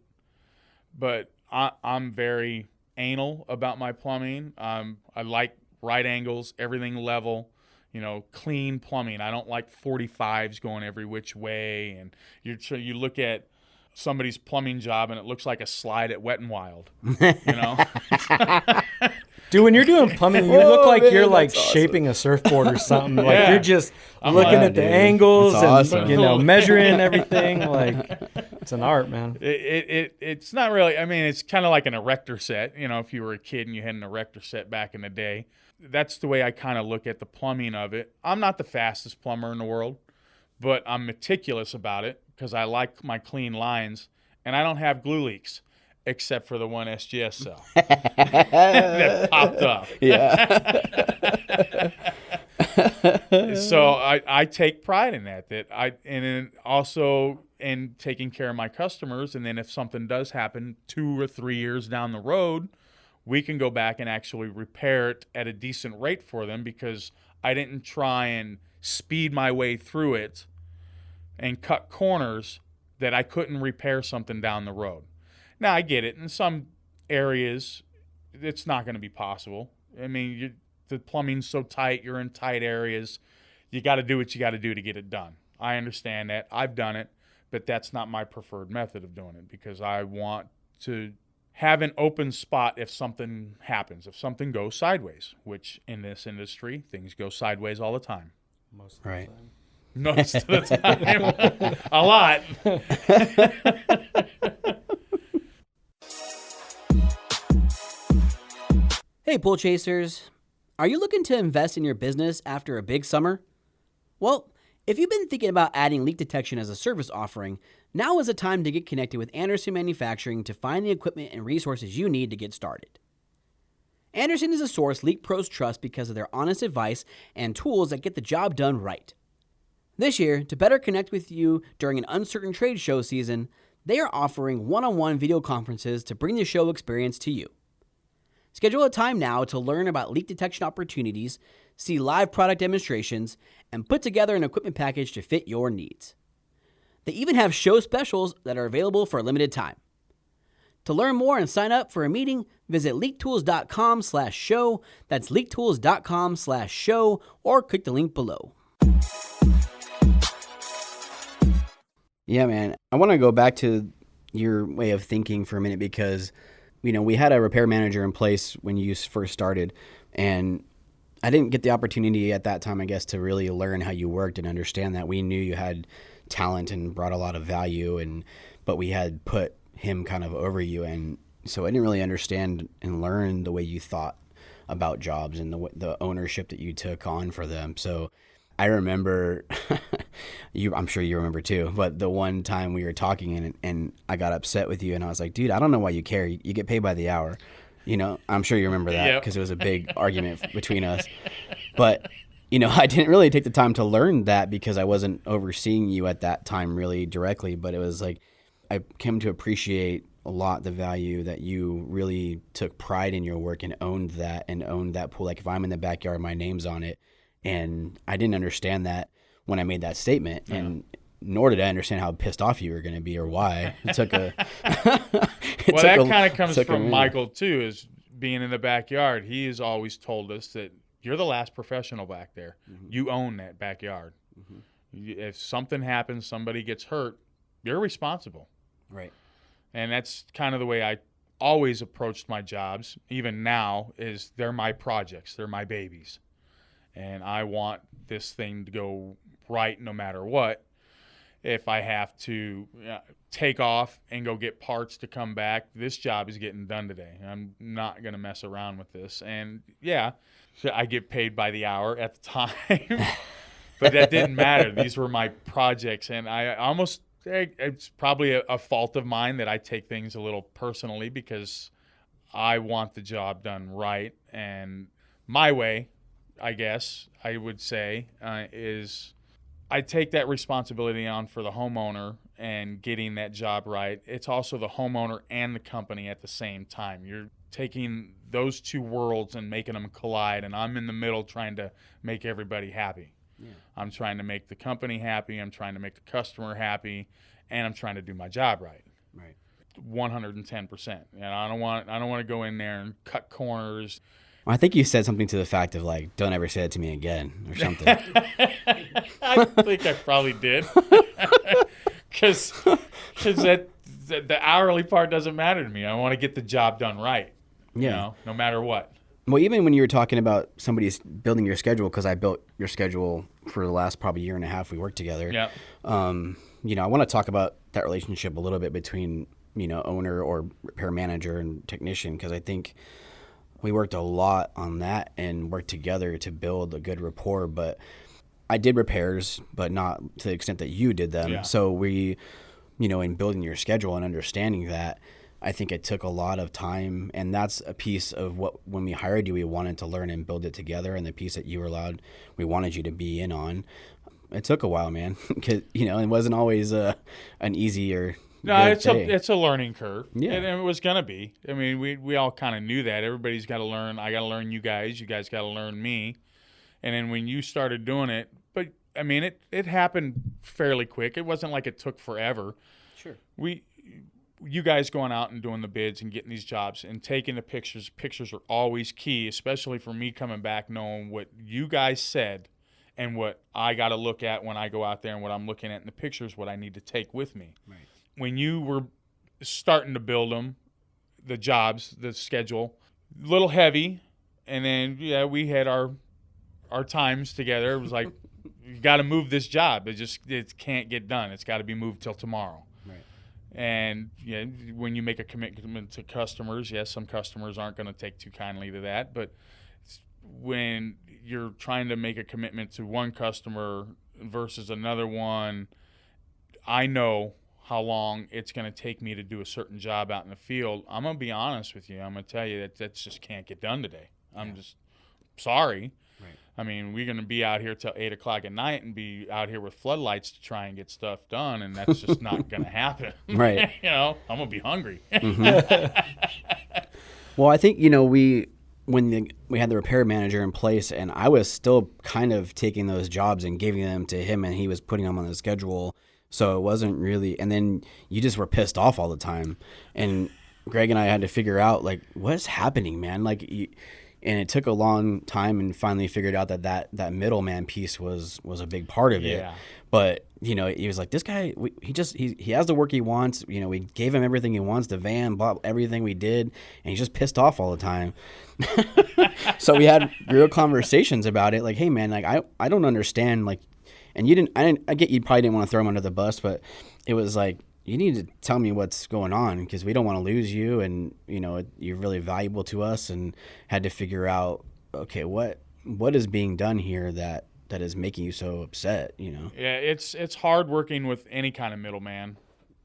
but I'm very anal about my plumbing. I like right angles, everything level, clean plumbing. I don't like 45s going every which way. And you look at somebody's plumbing job and it looks like a slide at Wet n Wild, Dude, when you're doing plumbing, you look like you're like shaping a surfboard or something. Like you're just looking at the angles and awesome. Measuring everything. Like it's an art, man. It's not really. I mean, it's kind of like an erector set. If you were a kid and you had an erector set back in the day, that's the way I kind of look at the plumbing of it. I'm not the fastest plumber in the world, but I'm meticulous about it because I like my clean lines, and I don't have glue leaks. Except for the one SGS cell that popped up. Yeah. So I take pride in that. And then also in taking care of my customers. And then if something does happen 2 or 3 years down the road, we can go back and actually repair it at a decent rate for them because I didn't try and speed my way through it and cut corners that I couldn't repair something down the road. Now, I get it. In some areas, it's not going to be possible. I mean, the plumbing's so tight. You're in tight areas. You got to do what you got to do to get it done. I understand that. I've done it, but that's not my preferred method of doing it because I want to have an open spot if something happens, if something goes sideways, which in this industry, things go sideways all the time. Most of the time. Most of the time. A lot. Hey, Pool Chasers. Are you looking to invest in your business after a big summer? Well, if you've been thinking about adding leak detection as a service offering, now is the time to get connected with Anderson Manufacturing to find the equipment and resources you need to get started. Anderson is a source leak pros trust because of their honest advice and tools that get the job done right. This year, to better connect with you during an uncertain trade show season, they are offering one-on-one video conferences to bring the show experience to you. Schedule a time now to learn about leak detection opportunities, see live product demonstrations, and put together an equipment package to fit your needs. They even have show specials that are available for a limited time. To learn more and sign up for a meeting, visit leaktools.com/show. That's leaktools.com/show or click the link below. Yeah, man. I want to go back to your way of thinking for a minute because we had a repair manager in place when you first started, and I didn't get the opportunity at that time, I guess, to really learn how you worked and understand that. We knew you had talent and brought a lot of value, but we had put him kind of over you, and so I didn't really understand and learn the way you thought about jobs and the ownership that you took on for them. So I remember, I'm sure you remember too, but the one time we were talking and I got upset with you and I was like, dude, I don't know why you care. You get paid by the hour. I'm sure you remember that because it was a big argument between us. But, I didn't really take the time to learn that because I wasn't overseeing you at that time really directly. But it was like I came to appreciate a lot the value that you really took pride in your work and owned that pool. Like if I'm in the backyard, my name's on it. And I didn't understand that when I made that statement, and nor did I understand how pissed off you were going to be or why. It took a. Well, that kind of comes from Michael too, is being in the backyard. He has always told us that you're the last professional back there. Mm-hmm. You own that backyard. Mm-hmm. If something happens, somebody gets hurt, you're responsible. Right. And that's kind of the way I always approached my jobs. Even now, is they're my projects, they're my babies. And I want this thing to go right no matter what. If I have to take off and go get parts to come back, this job is getting done today. I'm not going to mess around with this. And, I get paid by the hour at the time. But that didn't matter. These were my projects. And it's probably a fault of mine that I take things a little personally because I want the job done right. And my way, I guess I would say, is I take that responsibility on for the homeowner and getting that job right. It's also the homeowner and the company at the same time. You're taking those two worlds and making them collide, and I'm in the middle trying to make everybody happy. Yeah. I'm trying to make the company happy, I'm trying to make the customer happy, and I'm trying to do my job right. Right. 110%. And I don't want to go in there and cut corners. Well, I think you said something to the fact of like, don't ever say it to me again or something. I think I probably did. Because the hourly part doesn't matter to me. I want to get the job done right. Yeah. You know, no matter what. Well, even when you were talking about somebody's building your schedule, because I built your schedule for the last probably year and a half we worked together. Yeah. You know, I want to talk about that relationship a little bit between, you know, owner or repair manager and technician, because I think we worked a lot on that and worked together to build a good rapport. But I did repairs, but not to the extent that you did them. Yeah. So we, you know, in building your schedule and understanding that, I think it took a lot of time, and that's a piece of what, when we hired you, we wanted to learn and build it together, and the piece that you were allowed, we wanted you to be in on. It took a while, man, because, you know, it wasn't always an easy or no, good it's a learning curve. Yeah. And it was going to be. I mean, we all kind of knew that. Everybody's got to learn. I got to learn you guys got to learn me. And then when you started doing it, but, I mean, it happened fairly quick. It wasn't like it took forever. Sure. You guys going out and doing the bids and getting these jobs and taking the pictures. Pictures are always key, especially for me coming back knowing what you guys said and what I got to look at when I go out there and what I'm looking at in the pictures, what I need to take with me. Right. When you were starting to build them, the jobs, the schedule, a little heavy, and then, yeah, we had our times together. It was like, you got to move this job. It can't get done. It's got to be moved till tomorrow. And yeah, when you make a commitment to customers, yes, some customers aren't going to take too kindly to that. But when you're trying to make a commitment to one customer versus another one, I know how long it's going to take me to do a certain job out in the field. I'm going to be honest with you. I'm going to tell you that just can't get done today. I'm just sorry. Right. I mean, we're going to be out here till 8 o'clock at night and be out here with floodlights to try and get stuff done, and that's just not going to happen. Right. You know, I'm going to be hungry. Mm-hmm. Well, I think, you know, we had the repair manager in place, and I was still kind of taking those jobs and giving them to him, and he was putting them on the schedule. So it wasn't really, and then you just were pissed off all the time. And Greg and I had to figure out, like, what's happening, man? Like, and it took a long time, and finally figured out that middleman piece was a big part of it. Yeah. But, you know, he was like, this guy, he has the work he wants. You know, we gave him everything he wants, the van, blah, everything we did, and he's just pissed off all the time. So we had real conversations about it. Like, hey, man, like, I don't understand. Like, and I get you probably didn't want to throw him under the bus, but it was like, you need to tell me what's going on, because we don't want to lose you, and, you know, you're really valuable to us, and had to figure out, okay, what is being done here that is making you so upset, you know? Yeah, it's hard working with any kind of middleman,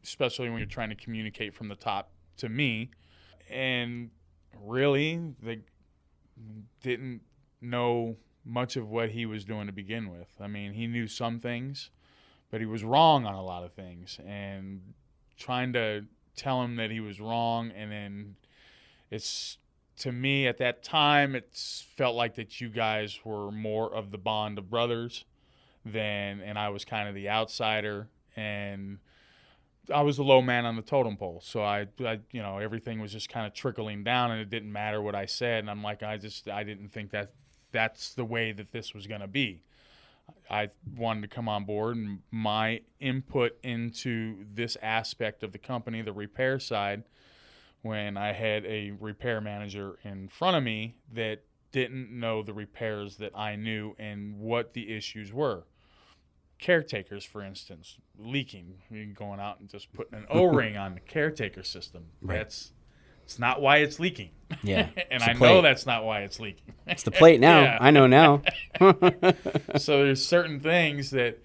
especially when you're trying to communicate from the top to me. And really, they didn't know much of what he was doing to begin with. I mean, he knew some things, but he was wrong on a lot of things. And trying to tell him that he was wrong, and then it's, to me at that time, it felt like that you guys were more of the bond of brothers and I was kind of the outsider, and I was the low man on the totem pole. So I you know, everything was just kind of trickling down, and it didn't matter what I said. And I'm like, I didn't think that's the way that this was going to be. I wanted to come on board, and my input into this aspect of the company, the repair side, when I had a repair manager in front of me that didn't know the repairs that I knew and what the issues were. Caretakers, for instance, leaking, going out and just putting an O-ring on the caretaker system. Right. It's not why it's leaking. Yeah. And I know that's not why it's leaking. It's the plate now. Yeah. I know now. So there's certain things that,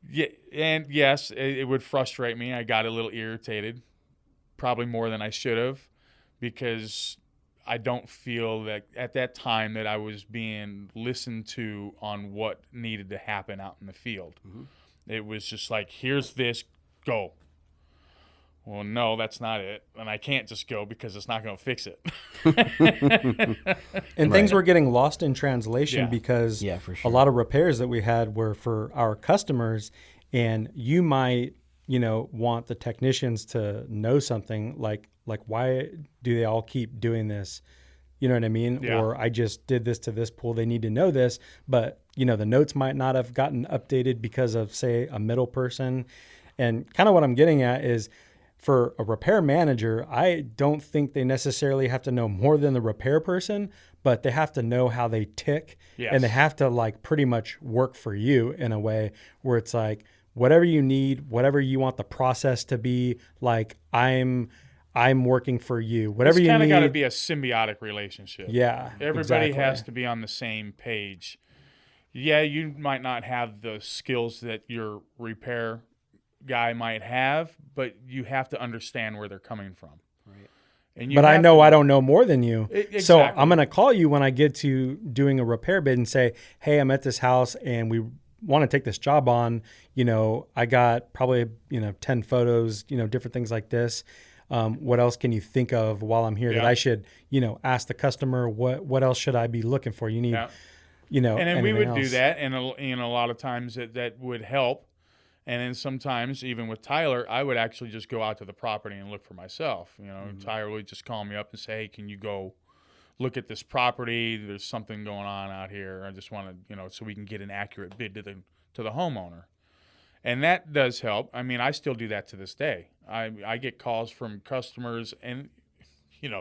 yeah, and yes, it would frustrate me. I got a little irritated, probably more than I should have, because I don't feel that at that time that I was being listened to on what needed to happen out in the field. Mm-hmm. It was just like, here's this, go. Well, no, that's not it. And I can't just go because it's not going to fix it. And things were getting lost in translation because for sure. a lot of repairs that we had were for our customers, and you might, want the technicians to know something like why do they all keep doing this? You know what I mean? Yeah. Or I just did this to this pool. They need to know this, but the notes might not have gotten updated because of, say, a middle person. And kind of what I'm getting at is, for a repair manager, I don't think they necessarily have to know more than the repair person, but they have to know how they tick. Yes. And they have to pretty much work for you in a way where it's like, whatever you need, whatever you want the process to be, I'm working for you. Whatever you need. It's kind of got to be a symbiotic relationship. Yeah. Everybody has to be on the same page. Yeah, you might not have the skills that your repair guy might have, but you have to understand where they're coming from. Right. And but I know I don't know more than you. Exactly. So I'm going to call you when I get to doing a repair bid and say, hey, I'm at this house and we want to take this job on. I got probably, 10 photos, different things like this. What else can you think of while I'm here that I should, ask the customer, what else should I be looking for? You need, and then we would do that. And a lot of times that would help. And then sometimes, even with Tyler, I would actually just go out to the property and look for myself. Tyler would just call me up and say, hey, can you go look at this property? There's something going on out here. I just want to, so we can get an accurate bid to the homeowner. And that does help. I mean, I still do that to this day. I get calls from customers, and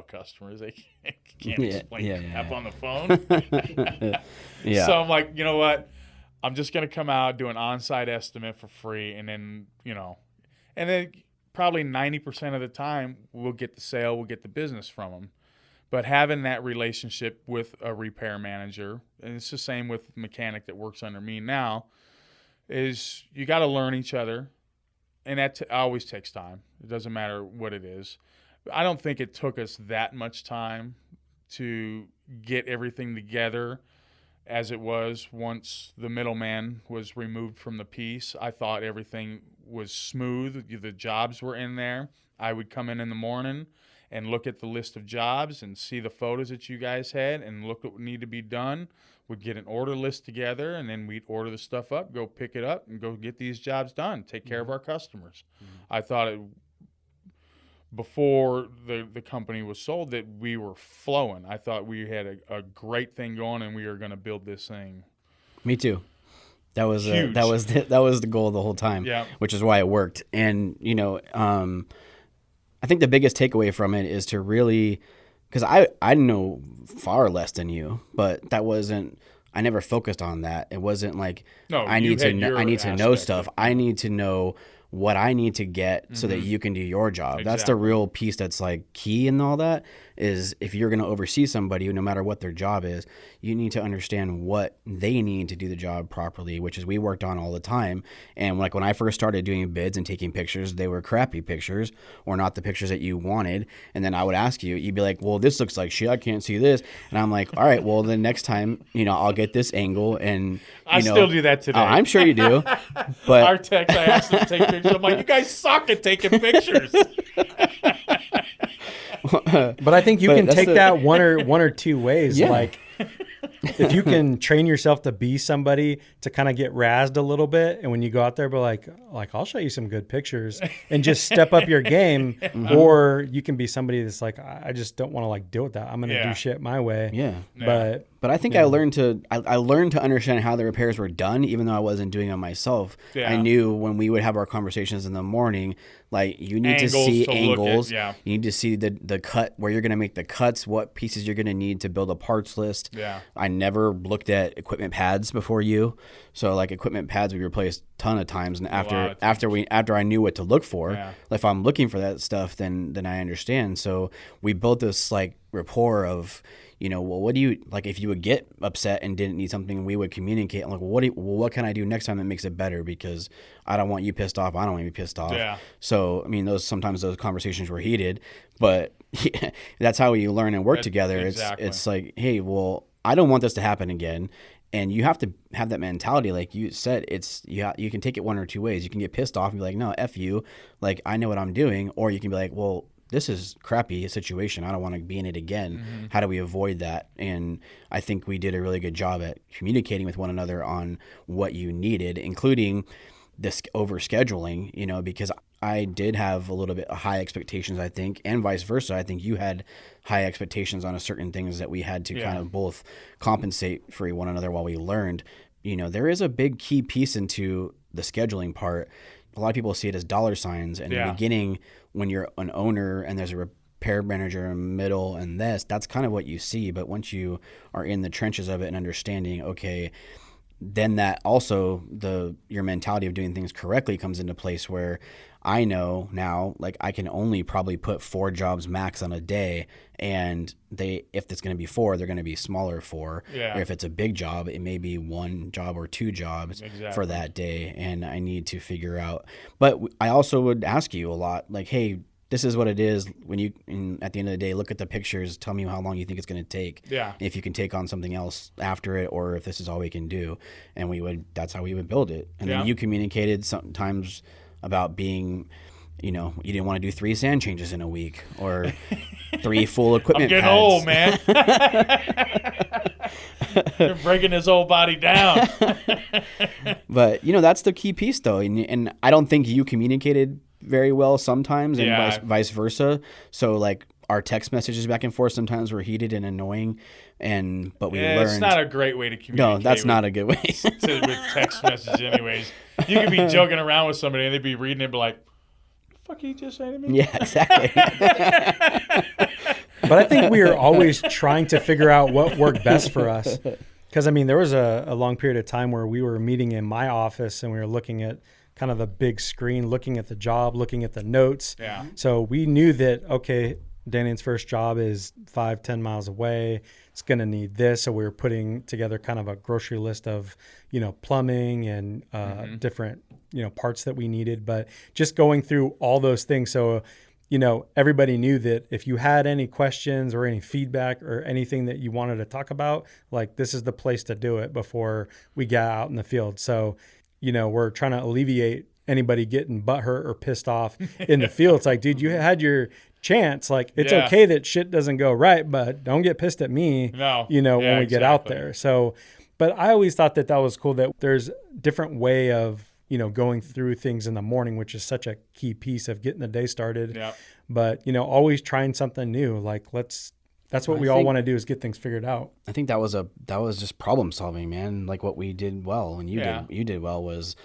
customers, they can't explain crap on the phone. So I'm like, you know what? I'm just going to come out, do an on-site estimate for free, and then, and then probably 90% of the time we'll get the sale, we'll get the business from them. But having that relationship with a repair manager, and it's the same with the mechanic that works under me now, is you got to learn each other, and that always takes time. It doesn't matter what it is. I don't think it took us that much time to get everything together as it was once the middleman was removed from the piece. I thought everything was smooth. The jobs were in there. I would come in the morning and look at the list of jobs and see the photos that you guys had and look what would need to be done. We'd get an order list together, and then we'd order the stuff up, go pick it up, and go get these jobs done, take care of our customers. Mm-hmm. I thought before the company was sold that we were flowing. I thought we had a great thing going, and we were going to build this thing. Me too. That was the goal the whole time. Yeah. Which is why it worked. And I think the biggest takeaway from it is to really, because I know far less than you, but that wasn't. I never focused on that. It wasn't like I need to know stuff. I need to know what I need to get so that you can do your job. Exactly. That's the real piece that's key in all that, is if you're going to oversee somebody, no matter what their job is, you need to understand what they need to do the job properly, which is we worked on all the time. And when I first started doing bids and taking pictures, they were crappy pictures or not the pictures that you wanted. And then I would ask you, you'd be like, well, this looks like shit. I can't see this. And I'm like, all right, well, the next time, I'll get this angle. And I still do that today. I'm sure you do. But our techs, I asked them to take pictures. I'm like, you guys suck at taking pictures. But I think you can take that one or two ways. Yeah. If you can train yourself to be somebody to kind of get razzed a little bit, and when you go out there, be like I'll show you some good pictures and just step up your game. Or you can be somebody that's like, I just don't want to deal with that. I'm going to do shit my way. Yeah. But I think I learned to understand how the repairs were done, even though I wasn't doing them myself. Yeah. I knew when we would have our conversations in the morning, you need to see angles. You need to see the cut, where you're going to make the cuts, what pieces you're going to need to build a parts list. Yeah. I never looked at equipment pads before you. So equipment pads we replaced a ton of times, and after I knew what to look for, if I'm looking for that stuff, then I understand. So we built this rapport of, well, what do you if you would get upset and didn't need something, we would communicate. I'm like, what can I do next time that makes it better? Because I don't want you pissed off. I don't want you pissed off. Yeah. So, sometimes those conversations were heated, but Yeah, that's how you learn and work together. Exactly. It's like, hey, well, I don't want this to happen again. And you have to have that mentality. Like you said, you can take it one or two ways. You can get pissed off and be like, no, F you. Like, I know what I'm doing. Or you can be like, well, this is crappy situation. I don't want to be in it again. Mm-hmm. How do we avoid that? And I think we did a really good job at communicating with one another on what you needed, including this overscheduling, because I did have a little bit of high expectations, I think, and vice versa. I think you had high expectations on a certain things that we had to kind of both compensate for one another while we learned. There is a big key piece into the scheduling part. A lot of people see it as dollar signs. And in the beginning, when you're an owner and there's a repair manager in middle and that's kind of what you see. But once you are in the trenches of it and understanding, okay, then that also your mentality of doing things correctly comes into place where I know now, like, I can only probably put 4 jobs max on a day, and if it's going to be 4, they're going to be smaller 4. Yeah. Or if it's a big job, it may be 1 job or 2 jobs for that day, and I need to figure out. But I also would ask you a lot, like, hey, this is what it is. At the end of the day, look at the pictures. Tell me how long you think it's going to take. Yeah. If you can take on something else after it, or if this is all we can do, and that's how we would build it. And then you communicated sometimes about being, you didn't want to do 3 sand changes in a week or 3 full equipment. I'm getting pads. old, man. You're breaking his whole body down. But that's the key piece, though, and I don't think you communicated very well sometimes, and vice versa. So like our text messages back and forth sometimes were heated and annoying, but we learned it's not a great way to communicate. No, that's not a good way. With text message, anyways. You could be joking around with somebody and they'd be reading it, and be like, "The fuck you just say to me?" Yeah, exactly. But I think we were always trying to figure out what worked best for us. Because, there was a long period of time where we were meeting in my office and we were looking at kind of the big screen, looking at the job, looking at the notes. Yeah. So we knew that, okay, Danan's first job is 5-10 miles away. It's going to need this. So we were putting together kind of a grocery list of, plumbing and different, parts that we needed. But just going through all those things. So, everybody knew that if you had any questions or any feedback or anything that you wanted to talk about, like, this is the place to do it before we got out in the field. So, we're trying to alleviate anybody getting butthurt or pissed off in the field. It's like, dude, you had your chance. Like, it's okay that shit doesn't go right, but don't get pissed at me, when we get out there. So, but I always thought that was cool that there's different way of, going through things in the morning, which is such a key piece of getting the day started. Yep. But, always trying something new. Like, that's what we all want to do, is get things figured out. I think that was just problem solving, man. Like what we did well, and you did well, was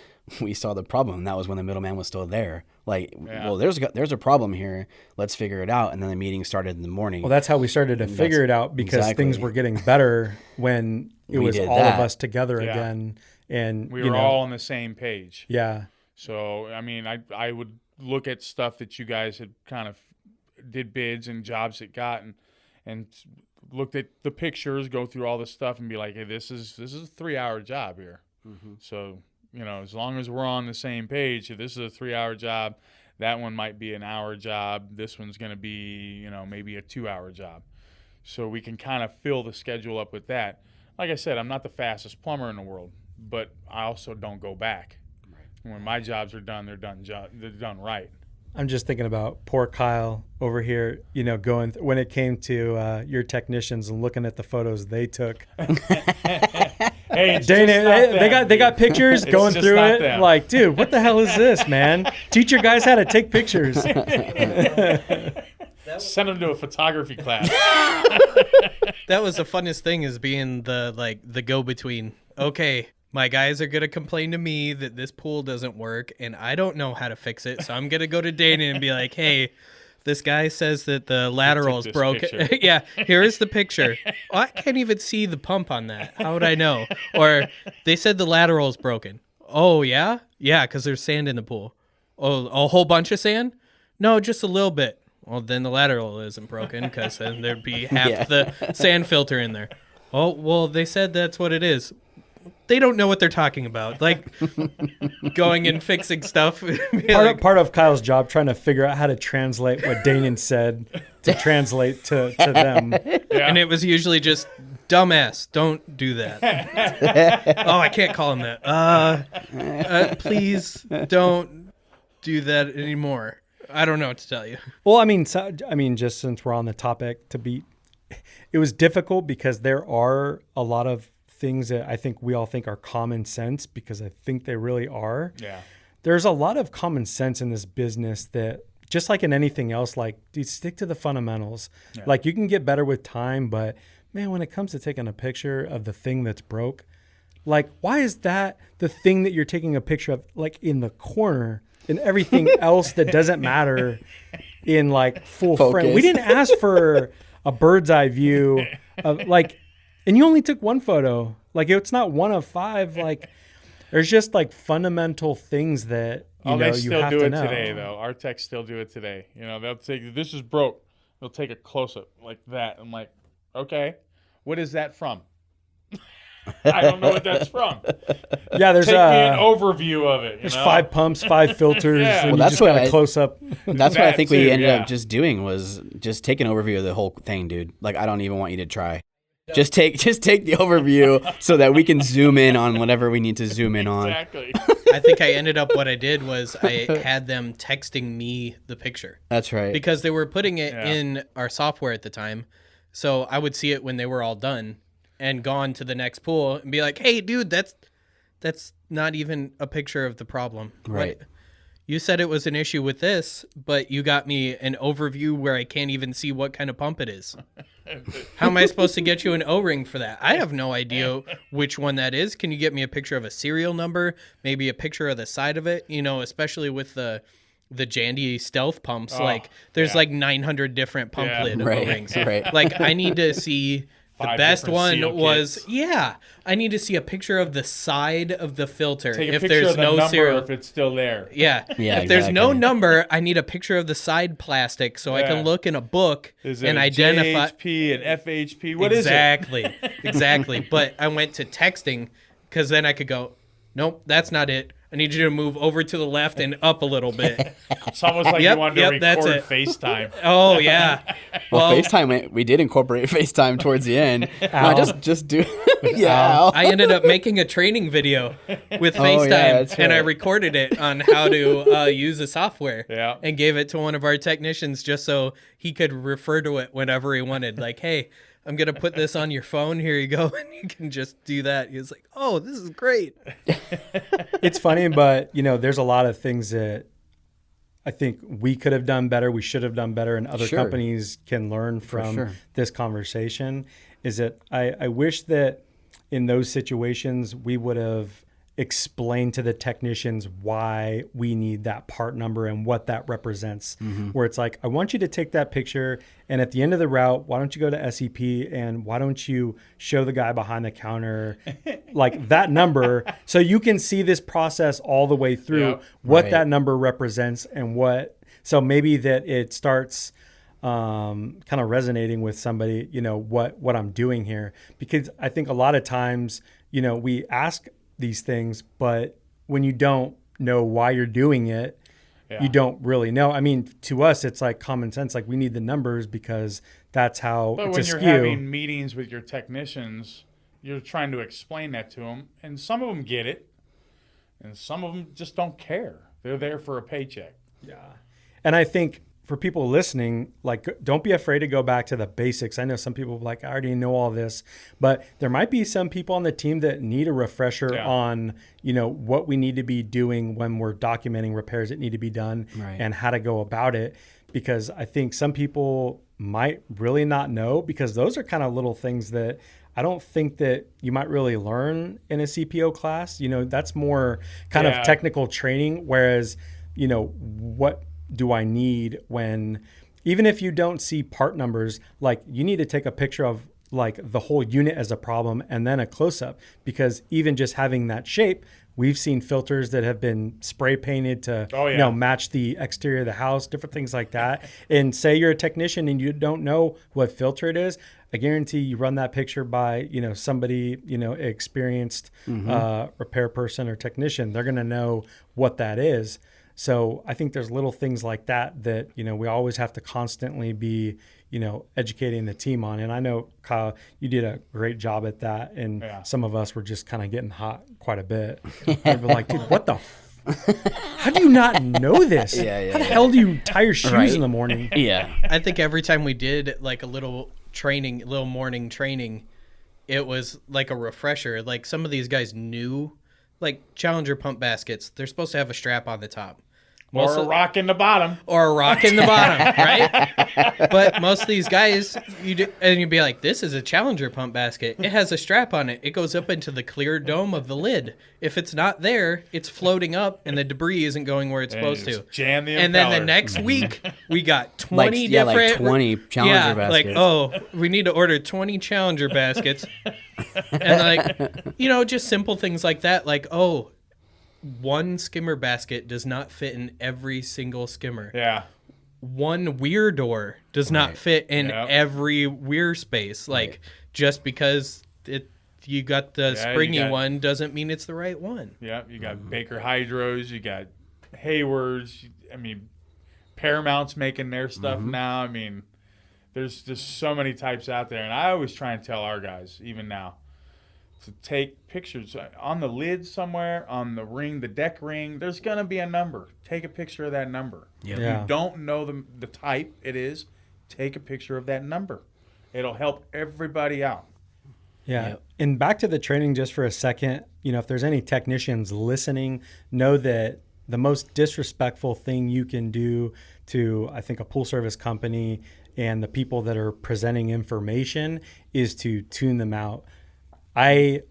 we saw the problem. And that was when the middleman was still there. Like, well, there's a problem here. Let's figure it out. And then the meeting started in the morning. Well, that's how we started to figure it out, because things were getting better when it was all of us together again. And we were all on the same page. Yeah. So, I would look at stuff that you guys had kind of did bids and jobs that got, and looked at the pictures, go through all this stuff, and be like, hey, this is a 3-hour job here. Mm-hmm. So, as long as we're on the same page, if this is a 3-hour job, that one might be an hour job. This one's going to be, maybe a 2-hour job. So we can kind of fill the schedule up with that. Like I said, I'm not the fastest plumber in the world, but I also don't go back. Right. When my jobs are done, they're done right. I'm just thinking about poor Kyle over here, going when it came to your technicians and looking at the photos they took. Hey, they got pictures going through it. Them. Like, dude, what the hell is this, man? Teach your guys how to take pictures. Send them to a photography class. That was the funnest thing, is being the go-between. Okay, my guys are going to complain to me that this pool doesn't work, and I don't know how to fix it, so I'm going to go to Danan and be like, hey, this guy says that the lateral's broken. Yeah, here is the picture. Oh, I can't even see the pump on that. How would I know? Or they said the lateral's broken. Oh, yeah? Yeah, because there's sand in the pool. Oh, a whole bunch of sand? No, just a little bit. Well, then the lateral isn't broken, because then there'd be half the sand filter in there. Oh, well, they said that's what it is. they don't know what they're talking about. Like going and fixing stuff. Part of Kyle's job trying to figure out how to translate what Danan said to translate to them. Yeah. And it was usually just, dumbass, don't do that. Oh, I can't call him that. Please don't do that anymore. I don't know what to tell you. Well, I mean, just since we're on the topic, it was difficult because there are a lot of things that I think we all think are common sense, because I think they really are. Yeah. There's a lot of common sense in this business that, just like in anything else, like, dude, stick to the fundamentals. Yeah. Like, you can get better with time, but man, when it comes to taking a picture of the thing that's broke, like, why is that the thing that you're taking a picture of, like, in the corner, and everything else that doesn't matter in, like, full frame? We didn't ask for a bird's eye view of, like, and you only took one photo. Like, it's not one of five. Like, there's just, like, fundamental things that you have to know. They still do it today, though. Our techs still do it today. You know, they'll take, this is broke. They'll take a close-up like that. I'm like, okay, what is that from? I don't know what that's from. Yeah, there's Take me an overview of it. There's 5 pumps, 5 filters. Yeah. And Well, you that's just what got a close up. That's what I think we too, ended yeah. up just doing, was just take an overview of the whole thing, dude. Like, I don't even want you to try. Just take the overview so that we can zoom in on whatever we need to zoom in on. Exactly. I think I ended up, what I did was I had them texting me the picture. That's right. Because they were putting it Yeah. in our software at the time. So I would see it when they were all done and gone to the next pool and be like, hey, dude, that's not even a picture of the problem. Right. What? You said it was an issue with this, but you got me an overview where I can't even see what kind of pump it is. How am I supposed to get you an O-ring for that? I have no idea which one that is. Can you get me a picture of a serial number? Maybe a picture of the side of it? You know, especially with the Jandy stealth pumps. Like, there's like 900 different pump lid Right. O-rings. Right. Like, I need to see... The 5 best different one seal was, kits. I need to see a picture of the side of the filter. Take a if picture there's of the no number serial. if it's still there. Yeah. Yeah, If there's no exactly. number, I need a picture of the side plastic so I Yeah. can look in a book Is it and a identify. JHP, an FHP? What is Exactly. Exactly. But I went to texting because then I could go, nope, that's not it. I need you to move over to the left and up a little bit. it? It's almost like Yep, you wanted yep, to that's record it. FaceTime. Oh, yeah. Well, FaceTime, we did incorporate FaceTime towards the end. No, just do. Yeah. I ended up making a training video with FaceTime, that's and I right. recorded it on how to use the software. Yeah. And gave it to one of our technicians just so he could refer to it whenever he wanted. Like, hey, I'm going to put this on your phone. Here you go. And you can just do that. He was like, oh, this is great. It's funny, but, there's a lot of things that I think we could have done better, we should have done better, and other Sure. companies can learn from sure. this conversation. Is that I wish that in those situations we would have explained to the technicians why we need that part number and what that represents. Where it's like, I want you to take that picture, and at the end of the route, why don't you go to SEP and why don't you show the guy behind the counter like that number so you can see this process all the way through, Yep. what Right. that number represents and what. So maybe that it starts kind of resonating with somebody, what I'm doing here. Because I think a lot of times, we ask these things, but when you don't know why you're doing it, you don't really know. I mean, to us, it's like common sense. Like, we need the numbers because that's how But it's when a you're skew. having meetings with your technicians, you're trying to explain that to them, and some of them get it, and some of them just don't care. They're there for a paycheck. Yeah. And I think for people listening, like, don't be afraid to go back to the basics. I know some people are like, I already know all this, but there might be some people on the team that need a refresher on, what we need to be doing when we're documenting repairs that need to be done and how to go about it. Because I think some people might really not know, because those are kind of little things that I don't think that you might really learn in a CPO class. That's more kind of technical training. Whereas, what do I need when, even if you don't see part numbers, like, you need to take a picture of like the whole unit as a problem and then a close-up, because even just having that shape, we've seen filters that have been spray painted to match the exterior of the house, different things like that. And say you're a technician and you don't know what filter it is, I guarantee you run that picture by, somebody, experienced repair person or technician, they're going to know what that is. So I think there's little things like that we always have to constantly be, educating the team on. And I know, Kyle, you did a great job at that. And some of us were just kind of getting hot quite a bit. We're like, dude, what the how do you not know this? How the hell do you tie your shoes in the morning? Yeah. I think every time we did like a little morning training, it was like a refresher. Like some of these guys knew, like Challenger pump baskets, they're supposed to have a strap on the top. Or a rock in the bottom. Right? But most of these guys, you'd be like, this is a Challenger pump basket. It has a strap on it. It goes up into the clear dome of the lid. If it's not there, it's floating up and the debris isn't going where it's supposed to. Jam the and then the impeller. next week, we got 20 different... like 20 Challenger baskets. We need to order 20 Challenger baskets. And just simple things like that. Like, one skimmer basket does not fit in every single skimmer. Yeah. One weir door does not fit in every weir space. Like, just because you got the springy one doesn't mean it's the right one. Yeah, you got Baker Hydros, you got Haywards. I mean, Paramount's making their stuff now. I mean, there's just so many types out there. And I always try and tell our guys, even now, to take pictures on the lid somewhere, on the ring, the deck ring. There's going to be a number. Take a picture of that number. Yep. If you don't know the type it is, take a picture of that number. It'll help everybody out. Yeah. Yep. And back to the training just for a second, if there's any technicians listening, know that the most disrespectful thing you can do to, I think, a pool service company and the people that are presenting information is to tune them out. You've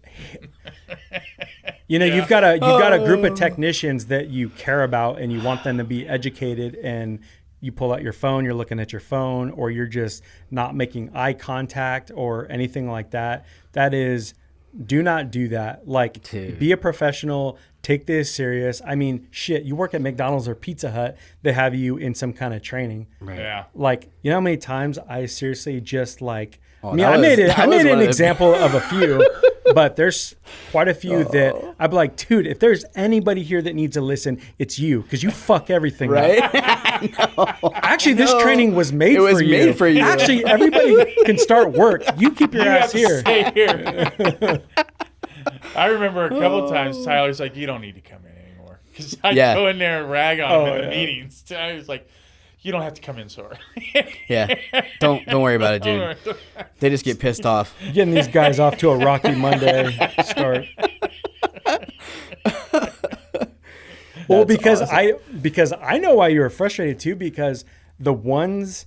got a group of technicians that you care about and you want them to be educated, and you pull out your phone, you're looking at your phone, or you're just not making eye contact or anything like that. Do not do that. Like, be a professional, take this serious. I mean, shit, you work at McDonald's or Pizza Hut, they have you in some kind of training. Right. Yeah. Like, how many times I seriously just like, Oh, I made an example of a few, but there's quite a few that I'd be like, dude, if there's anybody here that needs to listen, it's you, because you fuck everything Right? up. Actually, this training was made for you. Made for you. Actually, everybody can start work. You keep your ass here. Stay here. I remember a couple times Tyler's like, you don't need to come in anymore. Because I'd go in there and rag on him in the meetings. Tyler's like, you don't have to come in, sorry. Yeah. Don't worry about it, dude. They just get pissed off. Getting these guys off to a rocky Monday start. Well, because awesome. I know why you were frustrated too, because the ones,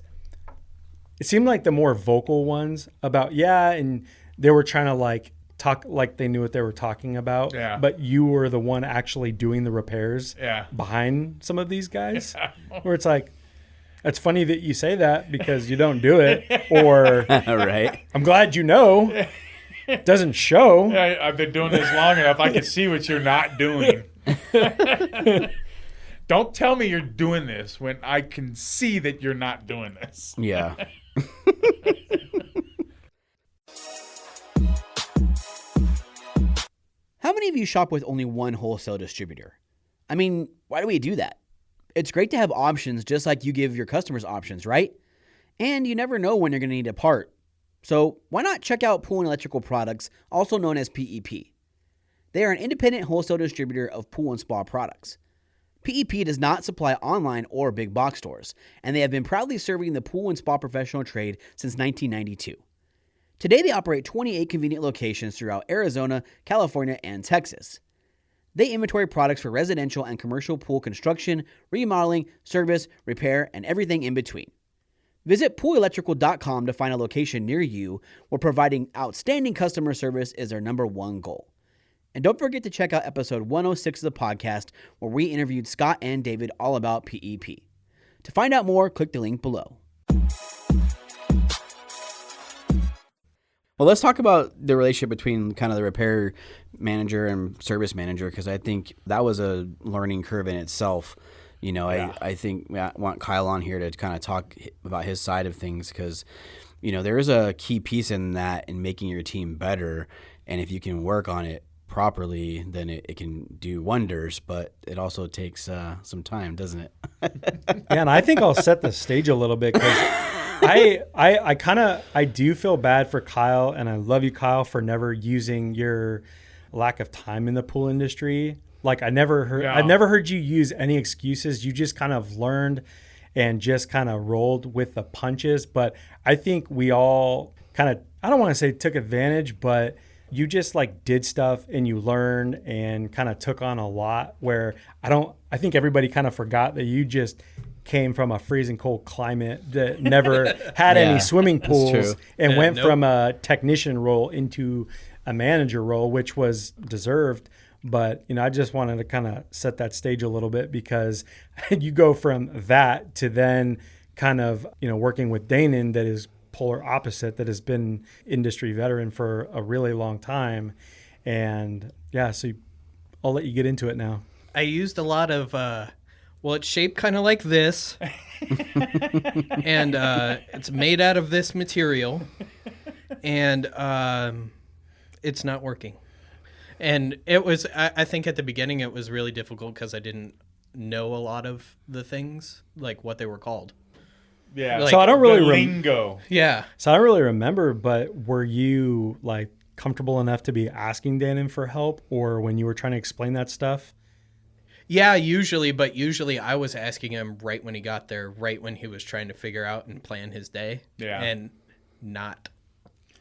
it seemed like the more vocal ones about, and they were trying to like talk like they knew what they were talking about. Yeah. But you were the one actually doing the repairs behind some of these guys. Yeah. Where it's like, it's funny that you say that because you don't do it, or right. I'm glad you know. It doesn't show. Yeah, I've been doing this long enough. I can see what you're not doing. Don't tell me you're doing this when I can see that you're not doing this. Yeah. How many of you shop with only one wholesale distributor? I mean, why do we do that? It's great to have options just like you give your customers options, right? And you never know when you're going to need a part. So why not check out Pool and Electrical Products, also known as PEP? They are an independent wholesale distributor of pool and spa products. PEP does not supply online or big box stores, and they have been proudly serving the pool and spa professional trade since 1992. Today, they operate 28 convenient locations throughout Arizona, California, and Texas. They inventory products for residential and commercial pool construction, remodeling, service, repair, and everything in between. Visit poolelectrical.com to find a location near you where providing outstanding customer service is their number one goal. And don't forget to check out episode 106 of the podcast where we interviewed Scott and David all about PEP. To find out more, click the link below. Well, let's talk about the relationship between kind of the repair manager and service manager, because I think that was a learning curve in itself. You know, I think I want Kyle on here to kind of talk about his side of things, because, you know, there is a key piece in that in making your team better. And if you can work on it properly, then it can do wonders, but it also takes some time, doesn't it? Yeah, and I think I'll set the stage a little bit, because I do feel bad for Kyle, and I love you, Kyle, for never using your lack of time in the pool industry. Like I never heard you use any excuses. You just kind of learned and just kind of rolled with the punches. But I think we all kind of, I don't want to say took advantage, but you just like did stuff and you learned and kind of took on a lot, where I think everybody kind of forgot that you just came from a freezing cold climate that never had any swimming pools and went from a technician role into a manager role, which was deserved. But, you know, I just wanted to kind of set that stage a little bit, because you go from that to then kind of, you know, working with Danan, that is polar opposite, that has been industry veteran for a really long time. And yeah, so I'll let you get into it now. I used a lot of, it's shaped kind of like this, and it's made out of this material, and it's not working. And it was, I think at the beginning it was really difficult because I didn't know a lot of the things, like what they were called. Yeah. Like, so I don't really lingo. Yeah. So I don't really remember, but were you like comfortable enough to be asking Danan for help, or when you were trying to explain that stuff? Yeah, usually I was asking him right when he got there, right when he was trying to figure out and plan his day. Yeah. And not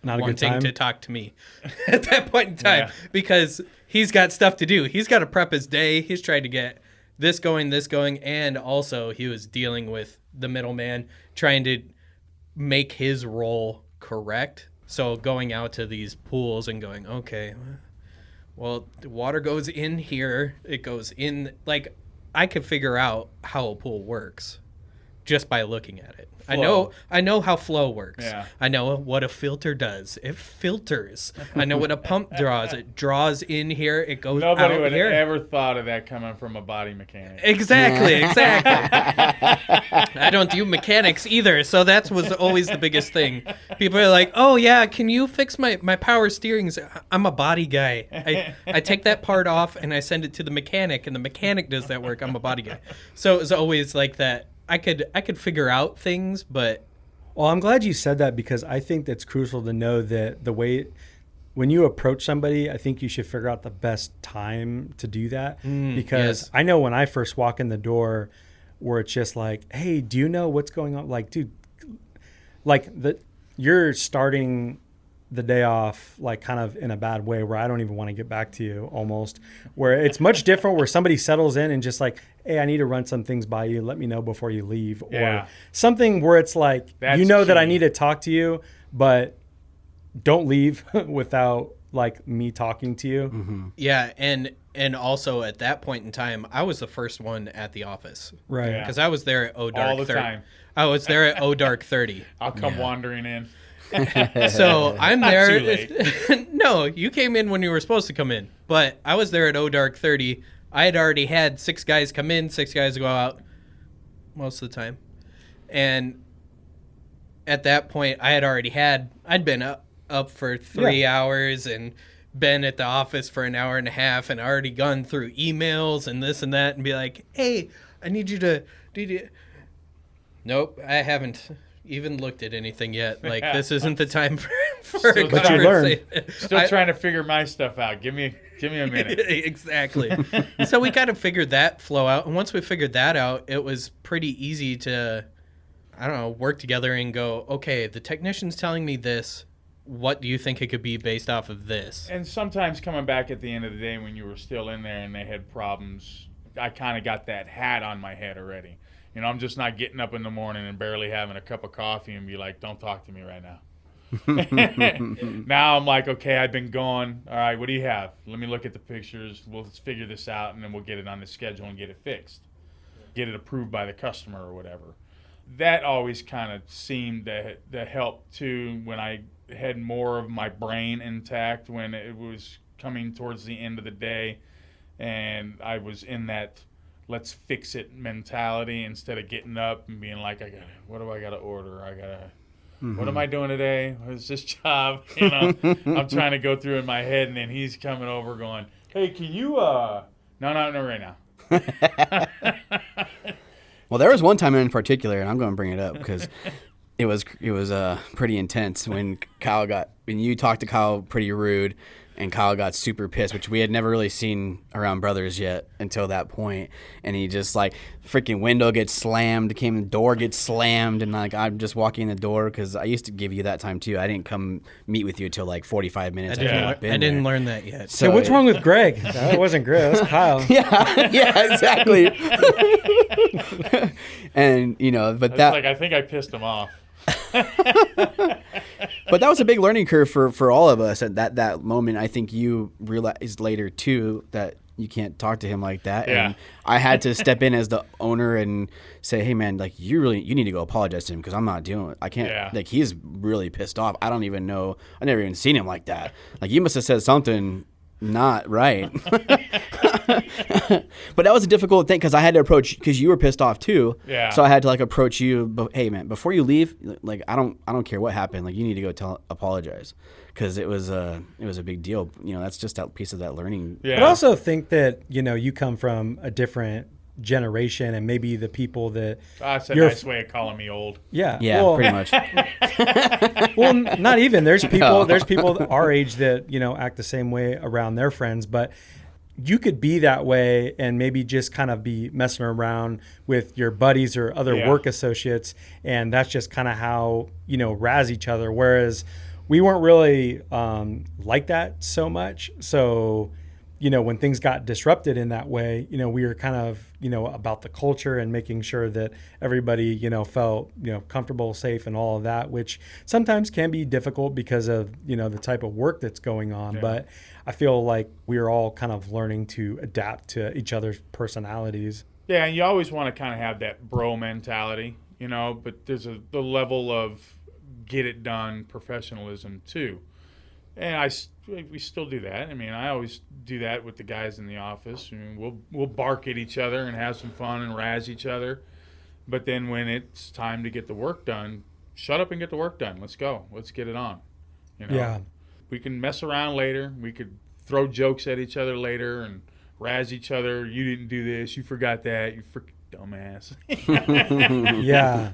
a good time wanting to talk to me at that point in time, because he's got stuff to do. He's got to prep his day. He's trying to get this going, and also he was dealing with the middleman, trying to make his role correct. So going out to these pools and going, okay, well, the water goes in here. It goes in. Like, I could figure out how a pool works just by looking at it. Flow. I know how flow works. Yeah. I know what a filter does. It filters. I know what a pump draws. It draws in here. It goes out here. Nobody would have ever thought of that coming from a body mechanic. Exactly. I don't do mechanics either, so that was always the biggest thing. People are like, "Oh yeah, can you fix my power steering?" I'm a body guy. I take that part off and I send it to the mechanic, and the mechanic does that work. I'm a body guy. So it was always like that. I could figure out things, but... Well, I'm glad you said that, because I think that's crucial to know that the way... When you approach somebody, I think you should figure out the best time to do that. Because I know when I first walk in the door, where it's just like, hey, do you know what's going on? Like, dude, like you're starting the day off like kind of in a bad way, where I don't even want to get back to you almost, where it's much different, where somebody settles in and just like, hey, I need to run some things by you. Let me know before you leave. Or something where it's like, that's that I need to talk to you, but don't leave without like me talking to you. Mm-hmm. Yeah. And also at that point in time, I was the first one at the office. Right. Because I was there at Dark all the 30. time. I was there at Dark 30. I'll come wandering in. So I'm there. Too late. No, you came in when you were supposed to come in. But I was there at Dark 30. I had already had 6 guys come in, 6 guys go out most of the time. And at that point, I'd been up for 3 hours and been at the office for an hour and a half, and already gone through emails and this and that, and be like, hey, I need you to... Nope, I haven't even looked at anything yet. Like, this isn't the time for a conversation. Still trying to figure my stuff out. Give me a minute. Exactly. So we kind of figured that flow out. And once we figured that out, it was pretty easy to, I don't know, work together and go, okay, the technician's telling me this. What do you think it could be based off of this? And sometimes coming back at the end of the day when you were still in there and they had problems, I kind of got that hat on my head already. You know, I'm just not getting up in the morning and barely having a cup of coffee and be like, don't talk to me right now. Now I'm like, okay, I've been going. All right, what do you have? Let me look at the pictures. Let's figure this out, and then we'll get it on the schedule and get it fixed. Get it approved by the customer or whatever. That always kind of seemed to help, too, when I had more of my brain intact when it was coming towards the end of the day, and I was in that let's fix it mentality instead of getting up and being like, what do I gotta order? What am I doing today? What is this job? You know, I'm trying to go through in my head, and then he's coming over going, hey, can you, no, right now. Well, there was one time in particular, and I'm going to bring it up because it was pretty intense when you talked to Kyle pretty rude, and Kyle got super pissed, which we had never really seen around brothers yet until that point. And he just like freaking window gets slammed, the door gets slammed, and like I'm just walking in the door because I used to give you that time too. I didn't come meet with you until like 45 minutes. I didn't learn that yet. So what's wrong with Greg? That wasn't Greg. That was Kyle. yeah, exactly. And but I think I pissed him off. But that was a big learning curve for all of us at that moment. I think you realized later too that you can't talk to him like that. Yeah. And I had to step in as the owner and say, hey man, like you need to go apologize to him because I'm not dealing with it. I can't. Yeah. Like he's really pissed off. I don't even know. I've never even seen him like that. Like you must have said something not right. But that was a difficult thing because I had to approach because you were pissed off too. Yeah. So I had to like approach you. But hey man, before you leave, like I don't care what happened. Like you need to go apologize because it was a big deal. That's just that piece of that learning. Yeah. But I also think that you come from a different generation, and maybe the people that That's a nice way of calling me old. Yeah, well, pretty much. well, not even. There's people our age that act the same way around their friends, but you could be that way and maybe just kind of be messing around with your buddies or other work associates, and that's just kind of how razz each other. Whereas we weren't really like that so much. So when things got disrupted in that way, we were kind of about the culture and making sure that everybody felt comfortable, safe, and all of that, which sometimes can be difficult because of the type of work that's going on. But I feel like we're all kind of learning to adapt to each other's personalities. Yeah, and you always want to kind of have that bro mentality, but there's the level of get it done professionalism too. And we still do that. I mean, I always do that with the guys in the office. I mean, we'll bark at each other and have some fun and razz each other. But then when it's time to get the work done, shut up and get the work done. Let's go. Let's get it on. Yeah. We can mess around later. We could throw jokes at each other later and razz each other. You didn't do this. You forgot that. You freaking dumbass. Yeah.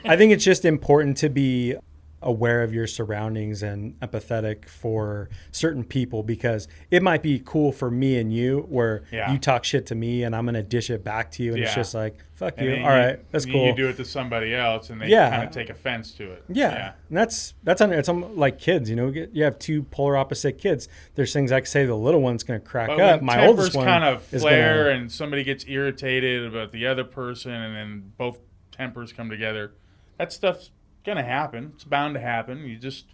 I think it's just important to be aware of your surroundings and empathetic for certain people, because it might be cool for me and you where you talk shit to me and I'm going to dish it back to you. And it's just like, fuck and you. All right, that's cool. You do it to somebody else and they kind of take offense to it. Yeah. And it's like kids, you have two polar opposite kids. There's things I can say the little one's going to crack But up. when My oldest one kind of is flare and somebody gets irritated about the other person and then both tempers come together, that stuff's gonna happen. It's bound to happen. You just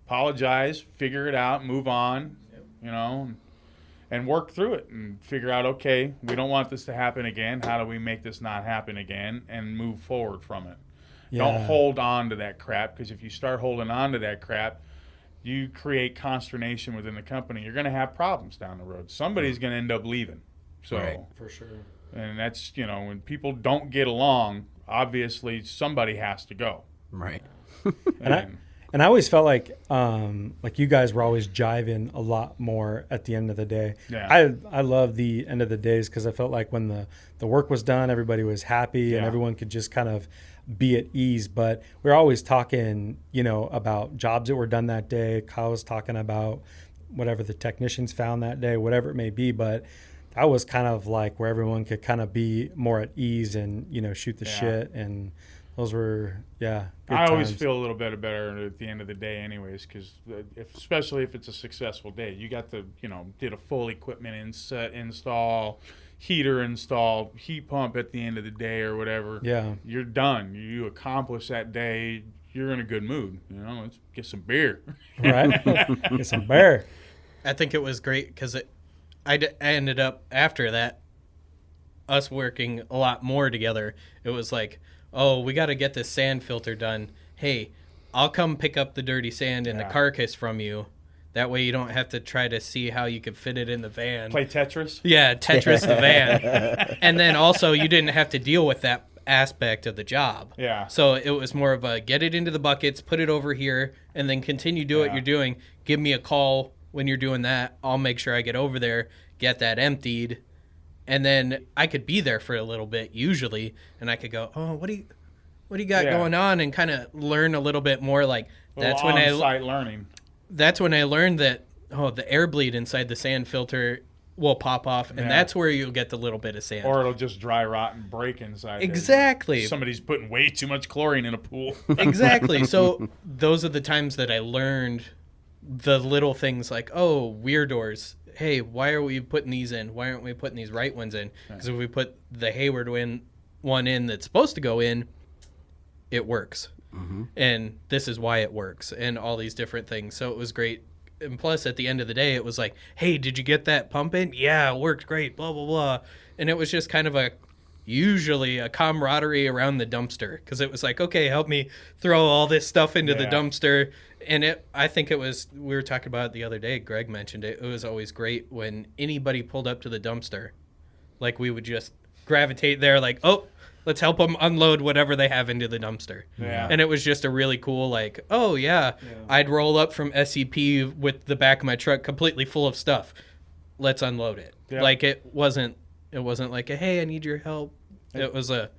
apologize, figure it out, move on, and work through it and figure out, okay, we don't want this to happen again. How do we make this not happen again and move forward from it? Don't hold on to that crap, because if you start holding on to that crap, you create consternation within the company. You're going to have problems down the road. Somebody's going to end up leaving. So, right. For sure. And that's, when people don't get along, obviously somebody has to go. Right. And I always felt like you guys were always jiving a lot more at the end of the day. Yeah. I love the end of the days because I felt like when the work was done, everybody was happy and everyone could just kind of be at ease. But we were always talking, about jobs that were done that day. Kyle was talking about whatever the technicians found that day, whatever it may be. But that was kind of like where everyone could kind of be more at ease and, shoot the shit. And those were, good I always times. feel a little bit better at the end of the day anyways, because especially if it's a successful day. You got the, did a full equipment install, heater install, heat pump at the end of the day or whatever. Yeah. You're done. You accomplish that day. You're in a good mood. Let's get some beer. Right? Get some beer. I think it was great because I ended up, after that, us working a lot more together. It was like, oh, we got to get this sand filter done. Hey, I'll come pick up the dirty sand and the Yeah. carcass from you. That way you don't have to try to see how you could fit it in the van. Play Tetris. Yeah, Tetris the van. And then also you didn't have to deal with that aspect of the job. Yeah. So it was more of a get it into the buckets, put it over here, and then continue do what you're doing. Give me a call when you're doing that. I'll make sure I get over there, get that emptied, and then I could be there for a little bit usually, and I could go, oh, what do you got going on, and kind of learn a little bit more. Like that's when on-site learning. That's when I learned that the air bleed inside the sand filter will pop off, and that's where you'll get the little bit of sand. Or it'll just dry rot and break inside. Exactly. There. Somebody's putting way too much chlorine in a pool. Exactly. So those are the times that I learned the little things like, oh, weir doors. Hey, why are we putting these in? Why aren't we putting these right ones in? Because if we put the Hayward one in that's supposed to go in, it works. Mm-hmm. And this is why it works, and all these different things. So it was great. And plus, at the end of the day, it was like, hey, did you get that pump in? Yeah, it worked great, blah, blah, blah. And it was just kind of usually a camaraderie around the dumpster, because it was like, okay, help me throw all this stuff into the dumpster. And I think it was, we were talking about it the other day, Greg mentioned it, it was always great when anybody pulled up to the dumpster. Like, we would just gravitate there like, oh, let's help them unload whatever they have into the dumpster. Yeah. And it was just a really cool, like, oh, yeah, I'd roll up from SCP with the back of my truck completely full of stuff. Let's unload it. Yeah. Like, it wasn't like, hey, I need your help. It was a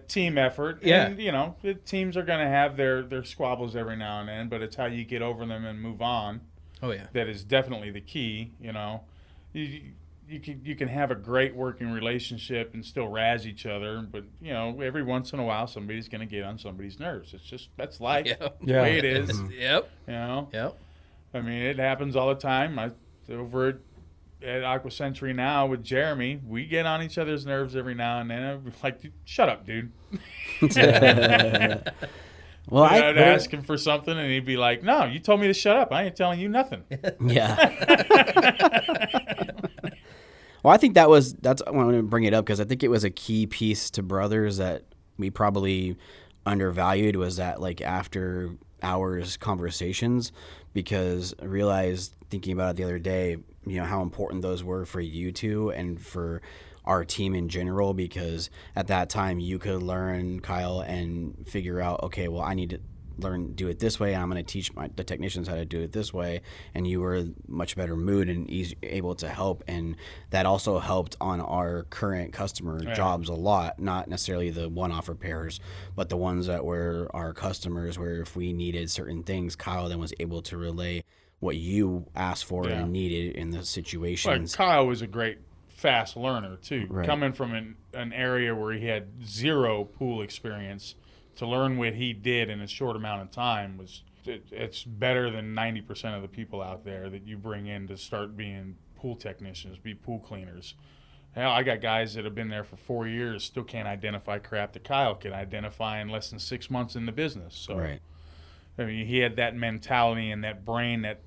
team effort. Yeah. And, the teams are going to have their squabbles every now and then, but it's how you get over them and move on. Oh, yeah. That is definitely the key, You can have a great working relationship and still razz each other, but every once in a while somebody's going to get on somebody's nerves. It's just that's life. The way it is. Yep. Yep. I mean, it happens all the time. Over at Aqua Century now with Jeremy, we get on each other's nerves every now and then. I'm like, shut up, dude. Well, I'd ask him for something, and he'd be like, "No, you told me to shut up. I ain't telling you nothing." Yeah. Well, I think that's I want to bring it up because I think it was a key piece to Brothers that we probably undervalued, was that like after hours conversations, because I realized thinking about it the other day, how important those were for you two and for our team in general, because at that time you could learn, Kyle, and figure out, okay, well, I need to learn, do it this way, and I'm going to teach the technicians how to do it this way, and you were much better mood and able to help, and that also helped on our current customer jobs a lot, not necessarily the one-off repairs, but the ones that were our customers, where if we needed certain things, Kyle then was able to relay what you asked for and needed in the situations. Like, Kyle was a great fast learner too, right. Coming from an area where he had zero pool experience, to learn what he did in a short amount of time it's better than 90% of the people out there that you bring in to start being pool technicians, be pool cleaners. Hell, I got guys that have been there for 4 years, still can't identify crap that Kyle can identify in less than 6 months in the business. So, right. I mean, he had that mentality and that brain, that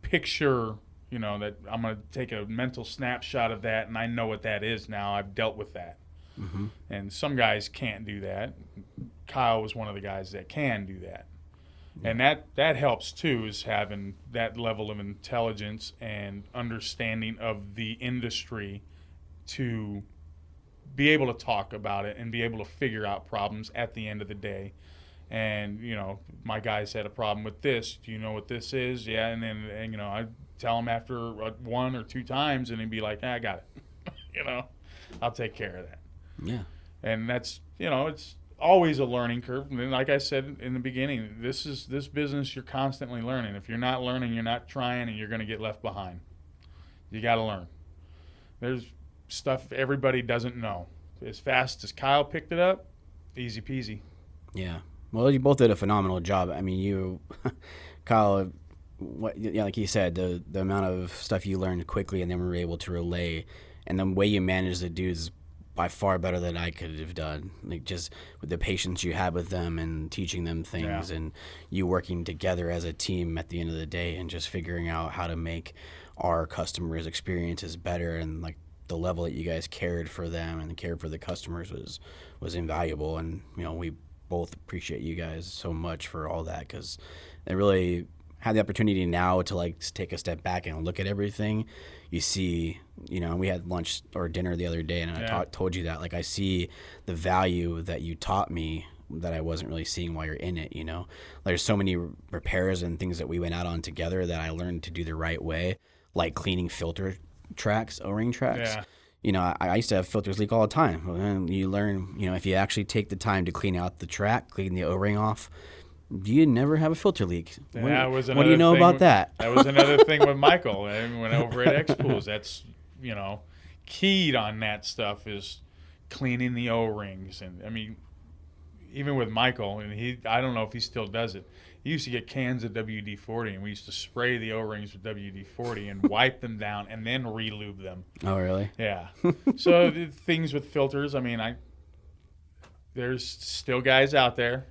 picture, that I'm going to take a mental snapshot of that, and I know what that is now. I've dealt with that. Mm-hmm. And some guys can't do that. Kyle was one of the guys that can do that. And that helps too, is having that level of intelligence and understanding of the industry to be able to talk about it and be able to figure out problems at the end of the day. And, my guys had a problem with this. Do you know what this is? Yeah. And then, I tell him after 1 or 2 times, and he'd be like, I got it. I'll take care of that. Yeah. And that's, it's always a learning curve. And like I said in the beginning, this business, you're constantly learning. If you're not learning, you're not trying, and you're going to get left behind. You got to learn. There's stuff everybody doesn't know. As fast as Kyle picked it up, easy peasy. Yeah. Well, you both did a phenomenal job. I mean, Kyle, like you said, the amount of stuff you learned quickly and then were able to relay, and the way you managed the dudes by far better than I could have done. Like, just with the patience you had with them and teaching them things, and you working together as a team at the end of the day, and just figuring out how to make our customers' experiences better, and like the level that you guys cared for them and cared for the customers was invaluable. And we both appreciate you guys so much for all that, because they really have the opportunity now to like take a step back and look at everything. You see, we had lunch or dinner the other day, and I told you that, like, I see the value that you taught me that I wasn't really seeing while you're in it. There's so many repairs and things that we went out on together that I learned to do the right way, like cleaning filter tracks, O-ring tracks. I used to have filters leak all the time. And you learn, if you actually take the time to clean out the track, clean the O-ring off, you never have a filter leak. What do you know about that? That was another thing with Michael. And when over at X Pools, that's, keyed on that stuff is cleaning the O-rings. And I mean, even with Michael, and I don't know if he still does it. He used to get cans of WD-40, and we used to spray the O-rings with WD-40 and wipe them down and then re-lube them. Oh, really? Yeah. So the things with filters, I mean, there's still guys out there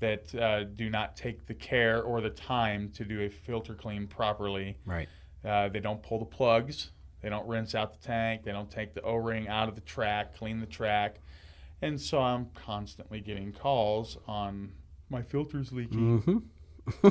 that do not take the care or the time to do a filter clean properly. Right. They don't pull the plugs. They don't rinse out the tank. They don't take the O-ring out of the track, clean the track. And so I'm constantly getting calls on my filter's leaking. I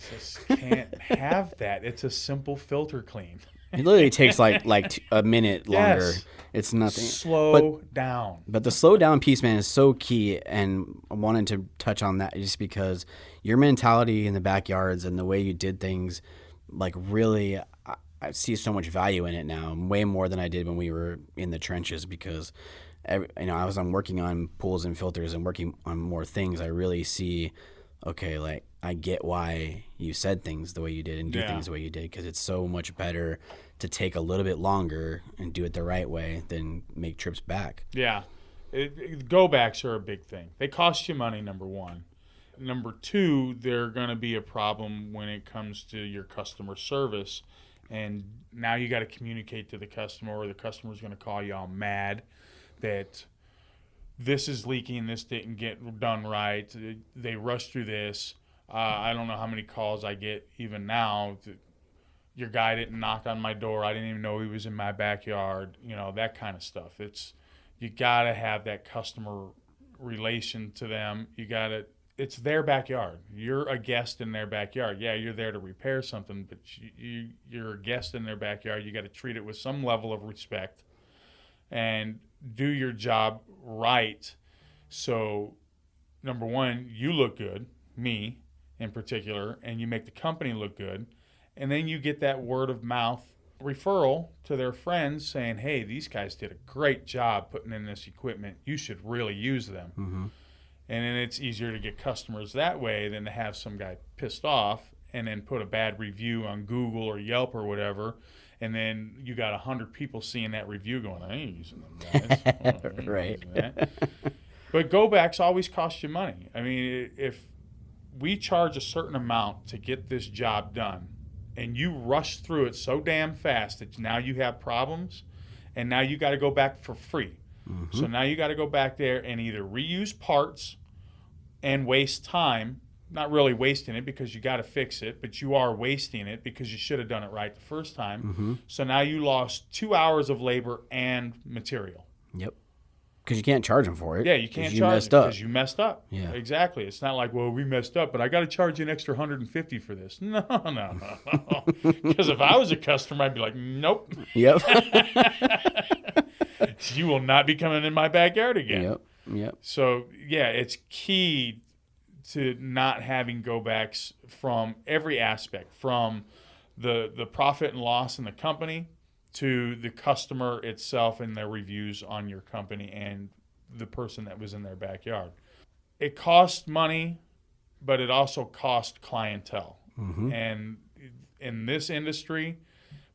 just can't have that. It's a simple filter clean. It literally takes like a minute longer. Yes. It's nothing. Slow down. But the slow down piece, man, is so key. And I wanted to touch on that just because your mentality in the backyards and the way you did things, like, really, I see so much value in it now, way more than I did when we were in the trenches, because I'm working on pools and filters and working on more things. I really see, okay, like, I get why you said things the way you did and do things the way you did, because it's so much better to take a little bit longer and do it the right way than make trips back. Yeah. Go-backs are a big thing. They cost you money, number one. Number two, they're going to be a problem when it comes to your customer service. And now you got to communicate to the customer, or the customer's going to call you all mad that this is leaking, this didn't get done right, they rushed through this. I don't know how many calls I get even now. Your guy didn't knock on my door. I didn't even know he was in my backyard. That kind of stuff. You got to have that customer relation to them. It's their backyard. You're a guest in their backyard. Yeah, you're there to repair something, but you're a guest in their backyard. You got to treat it with some level of respect and do your job right. So, number one, you look good, me in particular, and you make the company look good. And then you get that word of mouth referral to their friends saying, hey, these guys did a great job putting in this equipment. You should really use them. Mm-hmm. And then it's easier to get customers that way than to have some guy pissed off and then put a bad review on Google or Yelp or whatever. And then you got 100 people seeing that review going, I ain't using them guys. Right. But go-backs always cost you money. I mean, if we charge a certain amount to get this job done, and you rush through it so damn fast that now you have problems, and now you got to go back for free. Mm-hmm. So now you got to go back there and either reuse parts and waste time, not really wasting it because you got to fix it, but you are wasting it because you should have done it right the first time. Mm-hmm. So now you lost 2 hours of labor and material. Yep. Because you can't charge them for it. Yeah, you can't charge it because you messed up. Yeah. Exactly. It's not like, well, we messed up, but I got to charge you an extra $150 for this. No. Because if I was a customer, I'd be like, nope. Yep. You will not be coming in my backyard again. Yep. So, yeah, it's key to not having go-backs from every aspect, from the profit and loss in the company to the customer itself and their reviews on your company and the person that was in their backyard. It costs money, but it also costs clientele. Mm-hmm. And in this industry,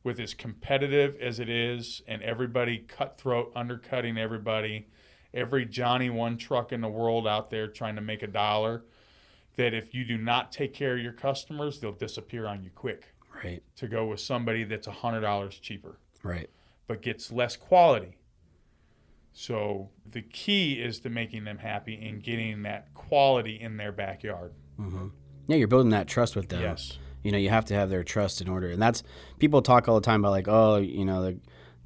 with as competitive as it is and everybody cutthroat, undercutting everybody, every Johnny one truck in the world out there trying to make a dollar, that if you do not take care of your customers, they'll disappear on you quick. Right. To go with somebody that's $100 cheaper. Right. But gets less quality. So the key is to making them happy and getting that quality in their backyard. Mm-hmm. Yeah, you're building that trust with them. Yes. You have to have their trust in order. And that's, people talk all the time about like, oh,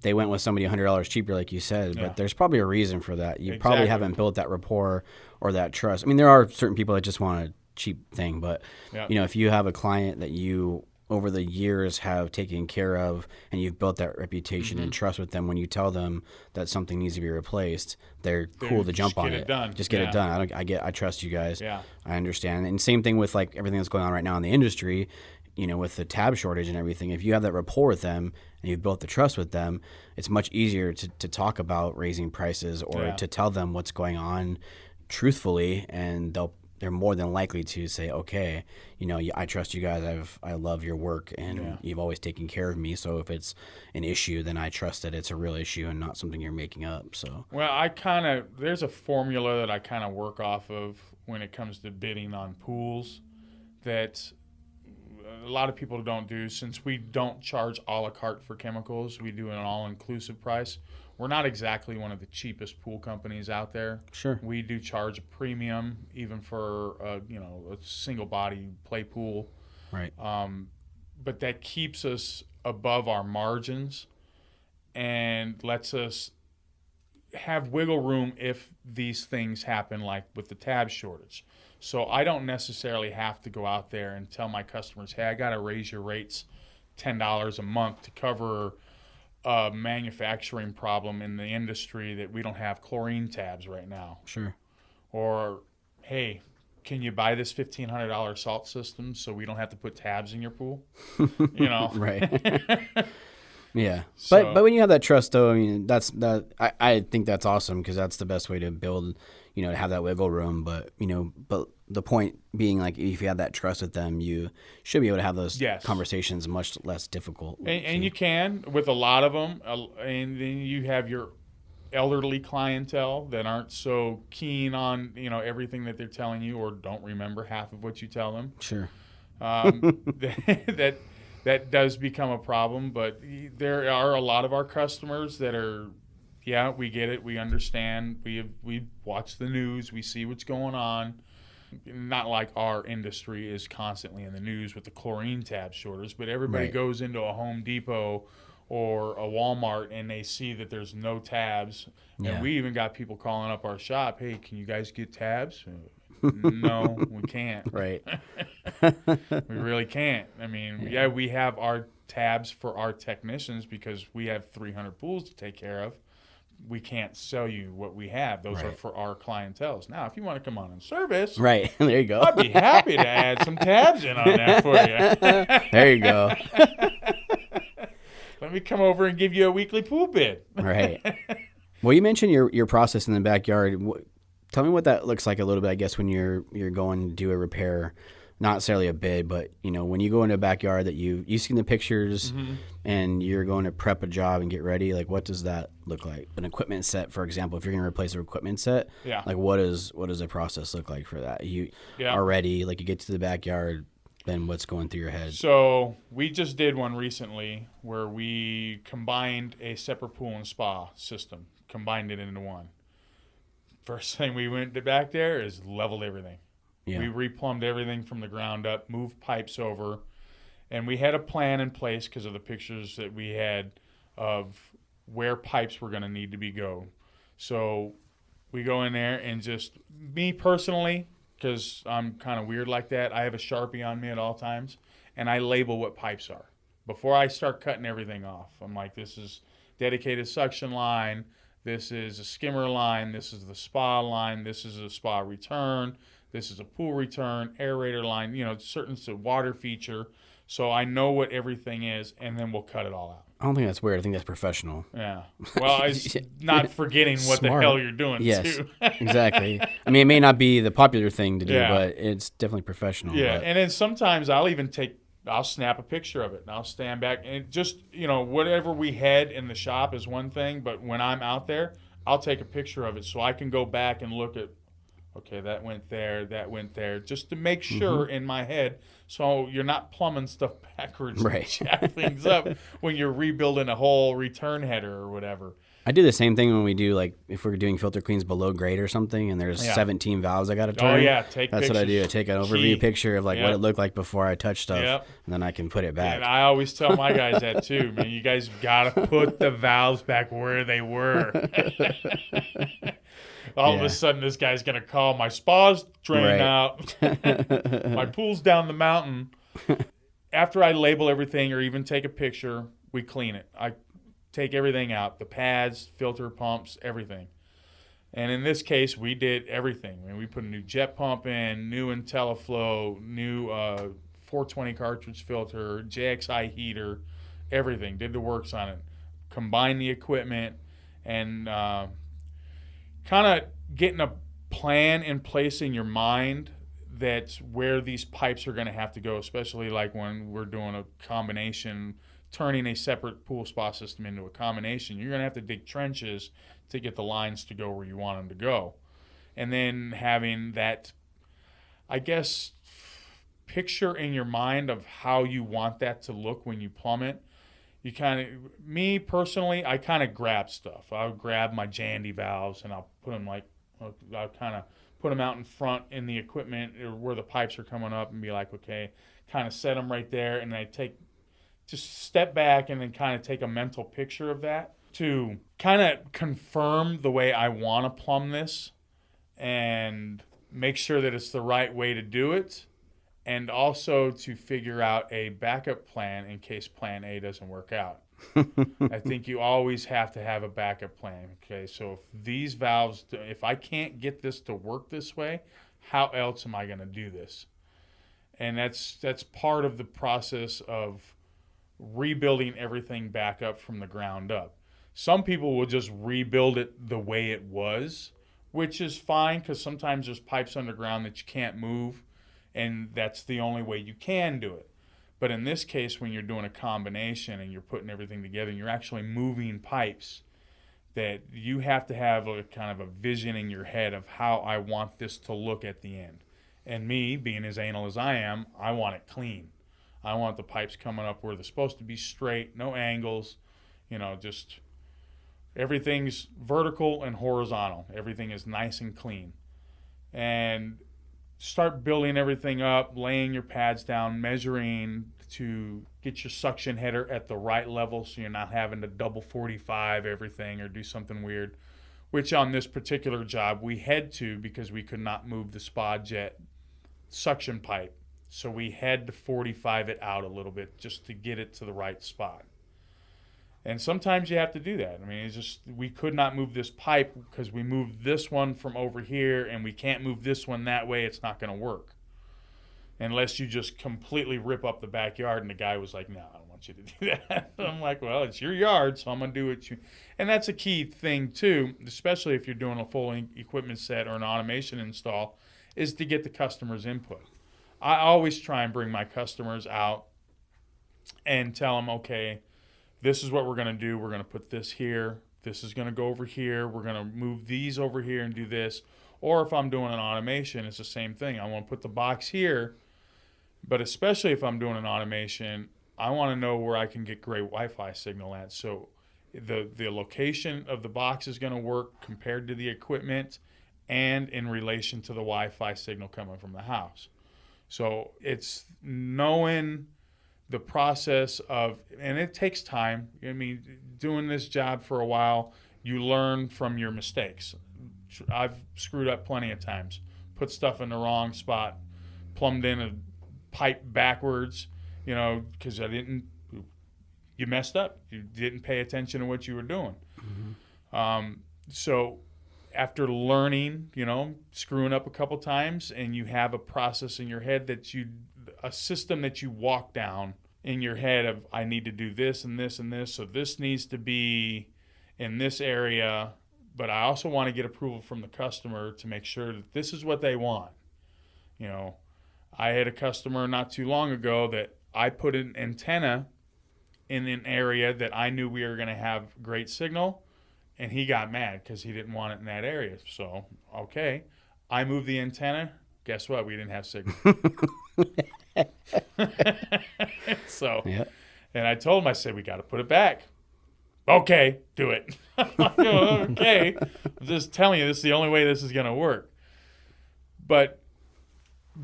they went with somebody $100 cheaper, like you said, Yeah. but there's probably a reason for that. You Exactly. probably haven't built that rapport or that trust. I mean, there are certain people that just want a cheap thing, but Yeah. if you have a client that you over the years have taken care of and you've built that reputation and trust with them, when you tell them that something needs to be replaced, they're cool to jump on get it. it done. Just get Yeah. it done. I trust you guys. Yeah. I understand. And same thing with like everything that's going on right now in the industry, with the tab shortage and everything. If you have that rapport with them and you've built the trust with them, it's much easier to talk about raising prices or Yeah. to tell them what's going on truthfully, and they're more than likely to say, okay, I trust you guys. I love your work, and you've always taken care of me. So if it's an issue, then I trust that it's a real issue and not something you're making up. So Well, there's a formula that I kind of work off of when it comes to bidding on pools that a lot of people don't do. Since we don't charge a la carte for chemicals, we do an all-inclusive price. We're not exactly one of the cheapest pool companies out there. Sure. We do charge a premium even for a single body play pool. right, But that keeps us above our margins and lets us have wiggle room if these things happen, like with the tab shortage. So I don't necessarily have to go out there and tell my customers, hey, I got to raise your rates $10 a month to cover a manufacturing problem in the industry that we don't have chlorine tabs right now. sure, Or, hey, can you buy this $1,500 salt system so we don't have to put tabs in your pool? right. Yeah, So- but when you have that trust, though, I mean, I think that's awesome, because that's the best way to build, to have that wiggle room. But but the point being, like, if you have that trust with them, you should be able to have those Yes. conversations much less difficult. And you can with a lot of them, and then you have your elderly clientele that aren't so keen on everything that they're telling you, or don't remember half of what you tell them. Sure. That does become a problem. But there are a lot of our customers that are, yeah, we get it, we understand, we watch the news, we see what's going on. Not like our industry is constantly in the news with the chlorine tab shortage, but everybody Right. goes into a Home Depot or a Walmart and they see that there's no tabs. Yeah. And we even got people calling up our shop, hey, can you guys get tabs? No, we can't. Right. We really can't. I mean, yeah, we have our tabs for our technicians because we have 300 pools to take care of. We can't sell you what we have. Those are Right. for our clientele. Now, if you want to come on and service, Right. There you go. I'd be happy to add some tabs in on that for you. There you go. Let me come over and give you a weekly pool bid. Right. Well, you mentioned your process in the backyard. Tell me what that looks like a little bit, I guess, when you're going to do a repair. Not necessarily a bid, but when you go into a backyard that you've seen the pictures and you're going to prep a job and get ready, like, what does that look like? An equipment set, for example, if you're going to replace an equipment set, Yeah. like what does the process look like for that? You Yeah. are ready, like you get to the backyard, then what's going through your head? So we just did one recently where we combined a separate pool and spa system, combined it into one. First thing we went to back there is leveled everything. Yeah. We replumbed everything from the ground up, moved pipes over, and we had a plan in place because of the pictures that we had of where pipes were going to need to be go. So we go in there and just, me personally, because I'm kind of weird like that, I have a Sharpie on me at all times, and I label what pipes are. Before I start cutting everything off, I'm like, this is dedicated suction line, this is a skimmer line, this is the spa line, this is a spa return, this is a pool return, aerator line, certain water feature. So I know what everything is, and then we'll cut it all out. I don't think that's weird. I think that's professional. Yeah. Well, it's not forgetting what the Smart. hell you're doing, Yes, too. exactly. I mean, it may not be the popular thing to do, Yeah. but it's definitely professional. Yeah, but- and then sometimes I'll snap a picture of it, and I'll stand back, and just, whatever we had in the shop is one thing, but when I'm out there, I'll take a picture of it so I can go back and look at, okay, that went there, just to make sure in my head, so you're not plumbing stuff backwards Right. and jack things up when you're rebuilding a whole return header or whatever. I do the same thing when we do, like, if we're doing filter cleans below grade or something, and there's 17 valves I got to turn. Oh, yeah. That's pictures. what I do. I take an overview picture of, like, what it looked like before I touched stuff, and then I can put it back. And I always tell my guys that, too. Man, you guys got to put the valves back where they were. All of a sudden, this guy's going to call, my spa's drained out. My pool's down the mountain. After I label everything or even take a picture, we clean it. I take everything out, the pads, filter pumps, everything. And in this case, we did everything. I mean, we put a new jet pump in, new IntelliFlow, new 420 cartridge filter, JXI heater, everything. Did the works on it. Combined the equipment and kind of getting a plan in place in your mind that's where these pipes are going to have to go, especially like when we're doing a combination, turning a separate pool spa system into a combination. You're going to have to dig trenches to get the lines to go where you want them to go. And then having that, I guess, picture in your mind of how you want that to look when you plumb it. You kind of, me personally, I kind of grab stuff. I'll grab my Jandy valves and I'll put them I'll kind of put them out in front in the equipment where the pipes are coming up and be like, okay, kind of set them right there. And I just step back and then kind of take a mental picture of that to kind of confirm the way I want to plumb this and make sure that it's the right way to do it. And also to figure out a backup plan in case plan A doesn't work out. I think you always have to have a backup plan. Okay, so if these valves, if I can't get this to work this way, how else am I going to do this? And that's part of the process of rebuilding everything back up from the ground up. Some people will just rebuild it the way it was, which is fine because sometimes there's pipes underground that you can't move, and that's the only way you can do it. But in this case, when you're doing a combination and you're putting everything together and you're actually moving pipes, that you have to have a kind of a vision in your head of how I want this to look at the end. And me, being as anal as I am, I want it clean. I want the pipes coming up where they're supposed to be straight, no angles, just everything's vertical and horizontal. Everything is nice and clean. And start building everything up, laying your pads down, measuring to get your suction header at the right level so you're not having to double 45 everything or do something weird, which on this particular job we had to because we could not move the spa jet suction pipe. So we had to 45 it out a little bit just to get it to the right spot. And sometimes you have to do that. I mean, it's just we could not move this pipe because we moved this one from over here and we can't move this one that way. It's not going to work unless you just completely rip up the backyard. And the guy was like, no, I don't want you to do that. I'm like, well, it's your yard, so I'm going to do what you. And that's a key thing, too, especially if you're doing a full equipment set or an automation install, is to get the customer's input. I always try and bring my customers out and tell them, okay, this is what we're going to do. We're going to put this here. This is going to go over here. We're going to move these over here and do this. Or if I'm doing an automation, it's the same thing. I want to put the box here. But especially if I'm doing an automation, I want to know where I can get great Wi-Fi signal at. So the location of the box is going to work compared to the equipment and in relation to the Wi-Fi signal coming from the house. So it's knowing the process of, and it takes time. I mean, doing this job for a while, you learn from your mistakes. I've screwed up plenty of times. Put stuff in the wrong spot, plumbed in a pipe backwards, because you messed up. You didn't pay attention to what you were doing. Mm-hmm. So after learning, screwing up a couple times, and you have a process in your head a system that you walk down in your head of, I need to do this and this and this, so this needs to be in this area, but I also want to get approval from the customer to make sure that this is what they want. I had a customer not too long ago that I put an antenna in an area that I knew we were going to have great signal, and he got mad because he didn't want it in that area. So, okay, I moved the antenna. Guess what? We didn't have signal. So, yeah. And I told him, I said, we got to put it back. Okay, do it. I'm like, oh, okay. I'm just telling you, this is the only way this is going to work. But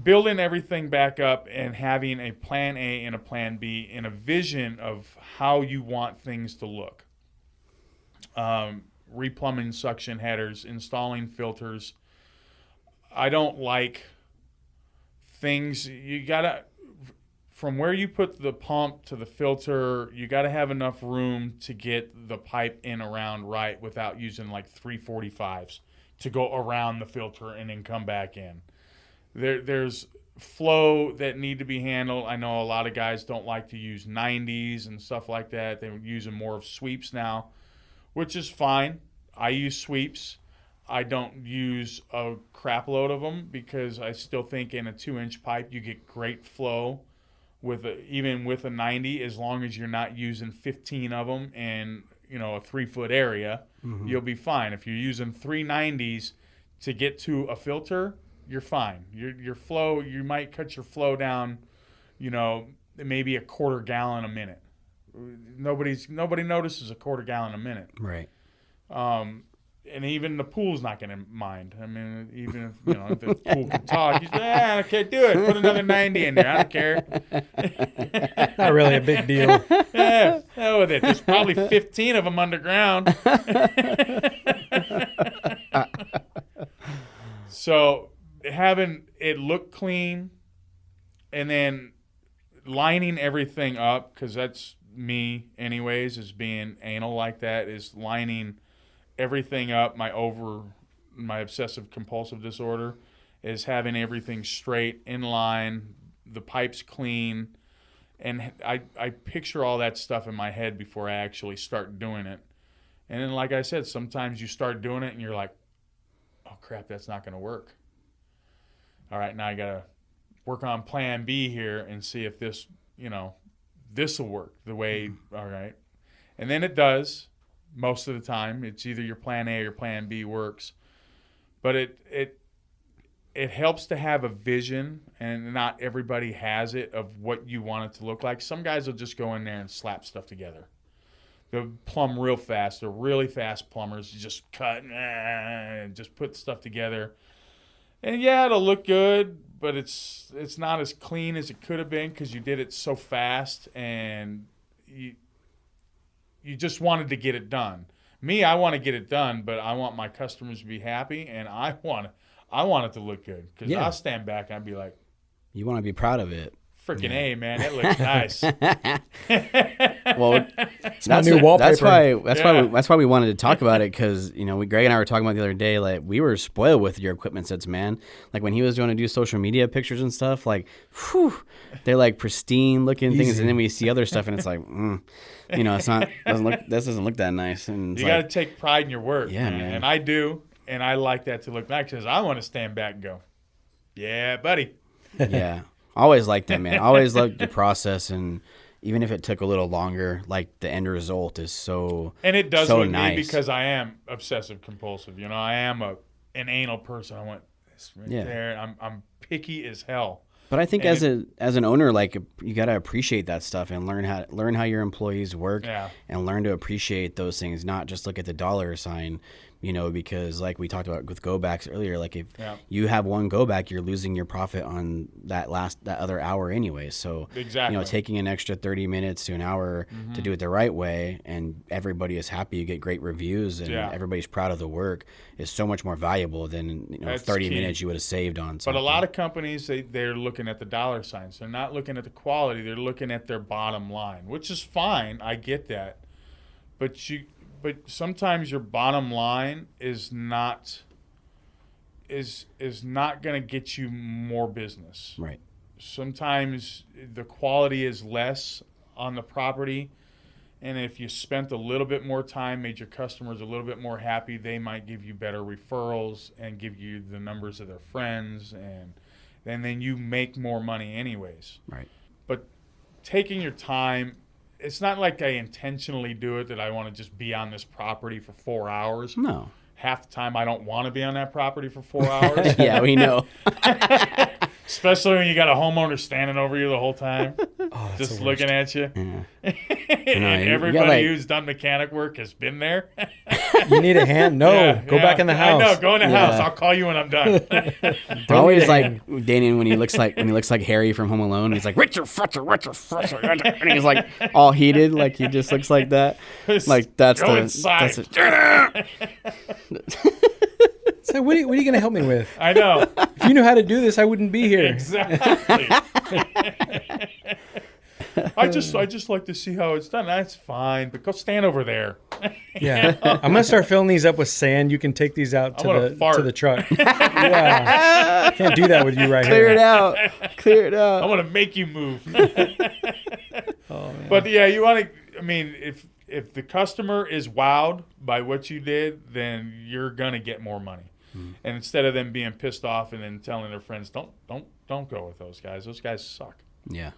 building everything back up and having a plan A and a plan B and a vision of how you want things to look. Replumbing suction headers, installing filters. I don't like things, you got to, from where you put the pump to the filter, you got to have enough room to get the pipe in around right without using like 345s to go around the filter and then come back in. There's flow that need to be handled. I know a lot of guys don't like to use 90s and stuff like that. They're using more of sweeps now, which is fine. I use sweeps. I don't use a crap load of them because I still think in a 2-inch pipe you get great flow even with a 90, as long as you're not using 15 of them in a 3-foot area, you'll be fine. If you're using 390s to get to a filter, you're fine. Your flow, you might cut your flow down, maybe a quarter gallon a minute. Nobody notices a quarter gallon a minute. Right. And even the pool's not going to mind. I mean, even if the pool can talk, you say, okay, do it. Put another 90 in there. I don't care. Not really a big deal. Yeah, hell with it. There's probably 15 of them underground. So having it look clean and then lining everything up, because that's me anyways, is being anal like that, is lining everything up. My obsessive compulsive disorder is having everything straight, in line, the pipes clean, and I picture all that stuff in my head before I actually start doing it. And then, like I said, sometimes you start doing it and you're like, oh crap, that's not going to work. All right, now I got to work on plan B here and see if this will work the way, all right. And then it does. Most of the time, it's either your plan A or your plan B works. But it helps to have a vision, and not everybody has it, of what you want it to look like. Some guys will just go in there and slap stuff together. They'll plumb real fast. They're really fast plumbers. You just cut and just put stuff together. And yeah, it'll look good, but it's not as clean as it could have been because you did it so fast and you just wanted to get it done. Me, I want to get it done, but I want my customers to be happy, and I want it to look good because I'll stand back and I'll be like, you want to be proud of it. Freaking A, man, that looks nice. Well, my new wallpaper. That's why we wanted to talk about it, because Greg and I were talking about the other day, like, we were spoiled with your equipment sets, man. Like when he was going to do social media pictures and stuff, like, whew, they're like pristine looking things, and then we see other stuff and it's like, it's not doesn't look that nice. And you got to take pride in your work, yeah, man. And I do, and I like that to look back because I want to stand back and go, yeah, buddy. Yeah. Always liked that, man. I always loved the process, and even if it took a little longer, like the end result is so and it does so with nice. Me because I am obsessive compulsive. I am an anal person. I want this right there. I'm picky as hell. But I think as an owner, like, you got to appreciate that stuff and learn how your employees work, and learn to appreciate those things, not just look at the dollar sign. Because like we talked about with go backs earlier, like if you have one go back, you're losing your profit on that other hour anyway. So exactly. Taking an extra 30 minutes to an hour to do it the right way, and everybody is happy, you get great reviews, and everybody's proud of the work, is so much more valuable than 30 minutes you would have saved on something. But a lot of companies, they're looking at the dollar signs. They're not looking at the quality. They're looking at their bottom line, which is fine. I get that. But sometimes your bottom line is not going to get you more business. Right. Sometimes the quality is less on the property, and if you spent a little bit more time, made your customers a little bit more happy, they might give you better referrals and give you the numbers of their friends, and then you make more money anyways. Right. But taking your time, it's not like I intentionally do it that I want to just be on this property for 4 hours. No. Half the time I don't want to be on that property for 4 hours. Yeah, we know. Especially when you got a homeowner standing over you the whole time, That's just the looking worst. at you. Yeah. And everybody who's done mechanic work has been there. You need a hand? No, Yeah, go back in the house. I know, go in the Yeah. house. I'll call you when I'm done. I always like Danan when he looks like Harry from Home Alone. He's like Richard Fletcher, and he's like all heated, like he just looks like that. Like that's Go the inside. So what are you going to help me with? I know. If you knew how to do this, I wouldn't be here. Exactly. I just like to see how it's done. That's fine, but go stand over there. Yeah, I'm gonna start filling these up with sand. You can take these out I'm gonna to fart. the truck. Yeah, can't do that with you right Clear here. it out. Clear it out. I'm gonna make you move. Oh, man. But yeah, you want to. I mean, if the customer is wowed by what you did, then you're gonna get more money. And instead of them being pissed off and then telling their friends, don't go with those guys. Those guys suck. Yeah.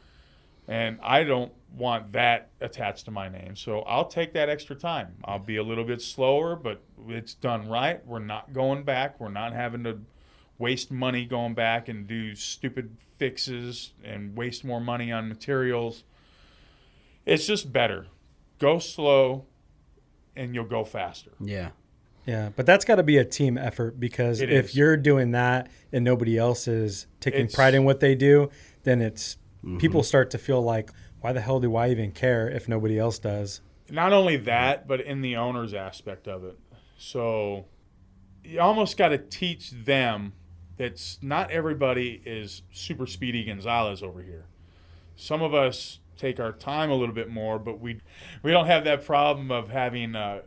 And I don't want that attached to my name. So I'll take that extra time. I'll be a little bit slower, but it's done right. We're not going back. We're not having to waste money going back and do stupid fixes and waste more money on materials. It's just better. Go slow and you'll go faster. Yeah. Yeah, but that's got to be a team effort because It if is. you're doing that and nobody else is taking It's- pride in what they do, then it's people start to feel like, why the hell do I even care if nobody else does? Not only that, but in the owner's aspect of it. So you almost got to teach them that not everybody is super Speedy Gonzalez over here. Some of us take our time a little bit more, but we don't have that problem of having to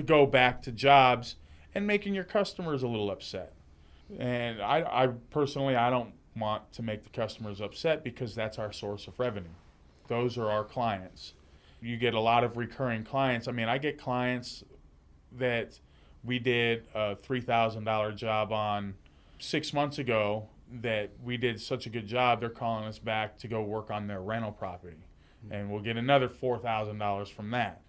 go back to jobs and making your customers a little upset. And I personally, I don't want to make the customers upset because that's our source of revenue. Those are our clients. You get a lot of recurring clients. I mean, I get clients that we did a $3,000 job on 6 months ago that we did such a good job, they're calling us back to go work on their rental property. And we'll get another $4,000 from that.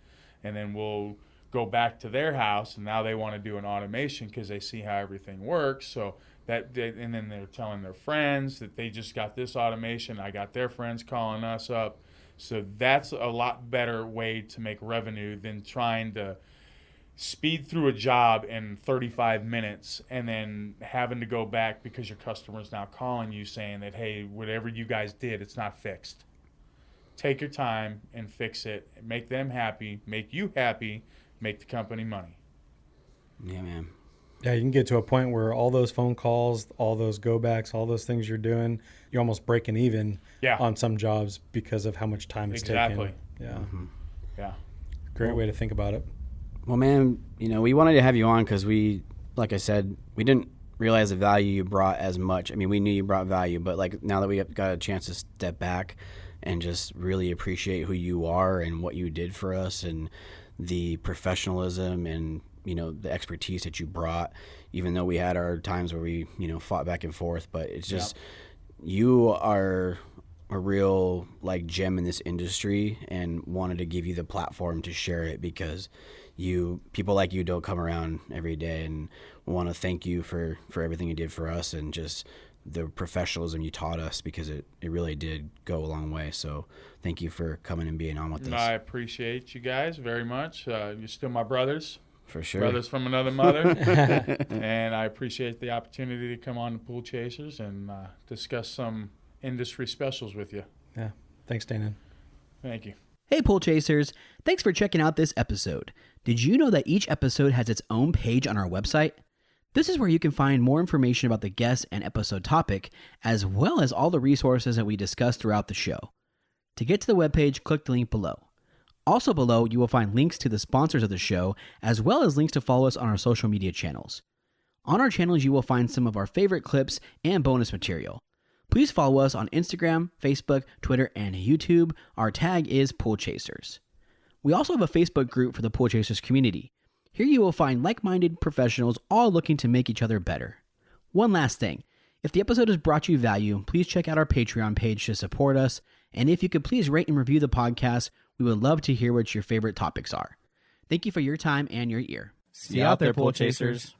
And then we'll go back to their house, and now they want to do an automation because they see how everything works. So and then they're telling their friends that they just got this automation. I got their friends calling us up. So that's a lot better way to make revenue than trying to speed through a job in 35 minutes and then having to go back because your customer's now calling you saying that, hey, whatever you guys did, it's not fixed. Take your time and fix it. Make them happy. Make you happy. Make the company money. Yeah, man. Yeah, you can get to a point where all those phone calls, all those go backs, all those things you're doing, you're almost breaking even on some jobs because of how much time it's Exactly. taking. Yeah. Yeah. Great way to think about it. Well, man, we wanted to have you on because like I said, we didn't realize the value you brought as much. I mean, we knew you brought value, but like now that we got a chance to step back and just really appreciate who you are and what you did for us and the professionalism and, the expertise that you brought, even though we had our times where we, fought back and forth, but it's just, you are a real like gem in this industry and wanted to give you the platform to share it because people like you don't come around every day, and want to thank you for everything you did for us and just the professionalism you taught us because it really did go a long way. So thank you for coming and being on with us. I appreciate you guys very much. You're still my brothers. For sure. Brothers from another mother. And I appreciate the opportunity to come on the Pool Chasers and discuss some industry specials with you. Yeah. Thanks, Danan. Thank you. Hey, Pool Chasers. Thanks for checking out this episode. Did you know that each episode has its own page on our website? This is where you can find more information about the guest and episode topic, as well as all the resources that we discuss throughout the show. To get to the webpage, click the link below. Also below, you will find links to the sponsors of the show, as well as links to follow us on our social media channels. On our channels, you will find some of our favorite clips and bonus material. Please follow us on Instagram, Facebook, Twitter, and YouTube. Our tag is Pool Chasers. We also have a Facebook group for the Pool Chasers community. Here you will find like-minded professionals all looking to make each other better. One last thing. If the episode has brought you value, please check out our Patreon page to support us. And if you could please rate and review the podcast, we would love to hear what your favorite topics are. Thank you for your time and your ear. See you out there, Pool Chasers.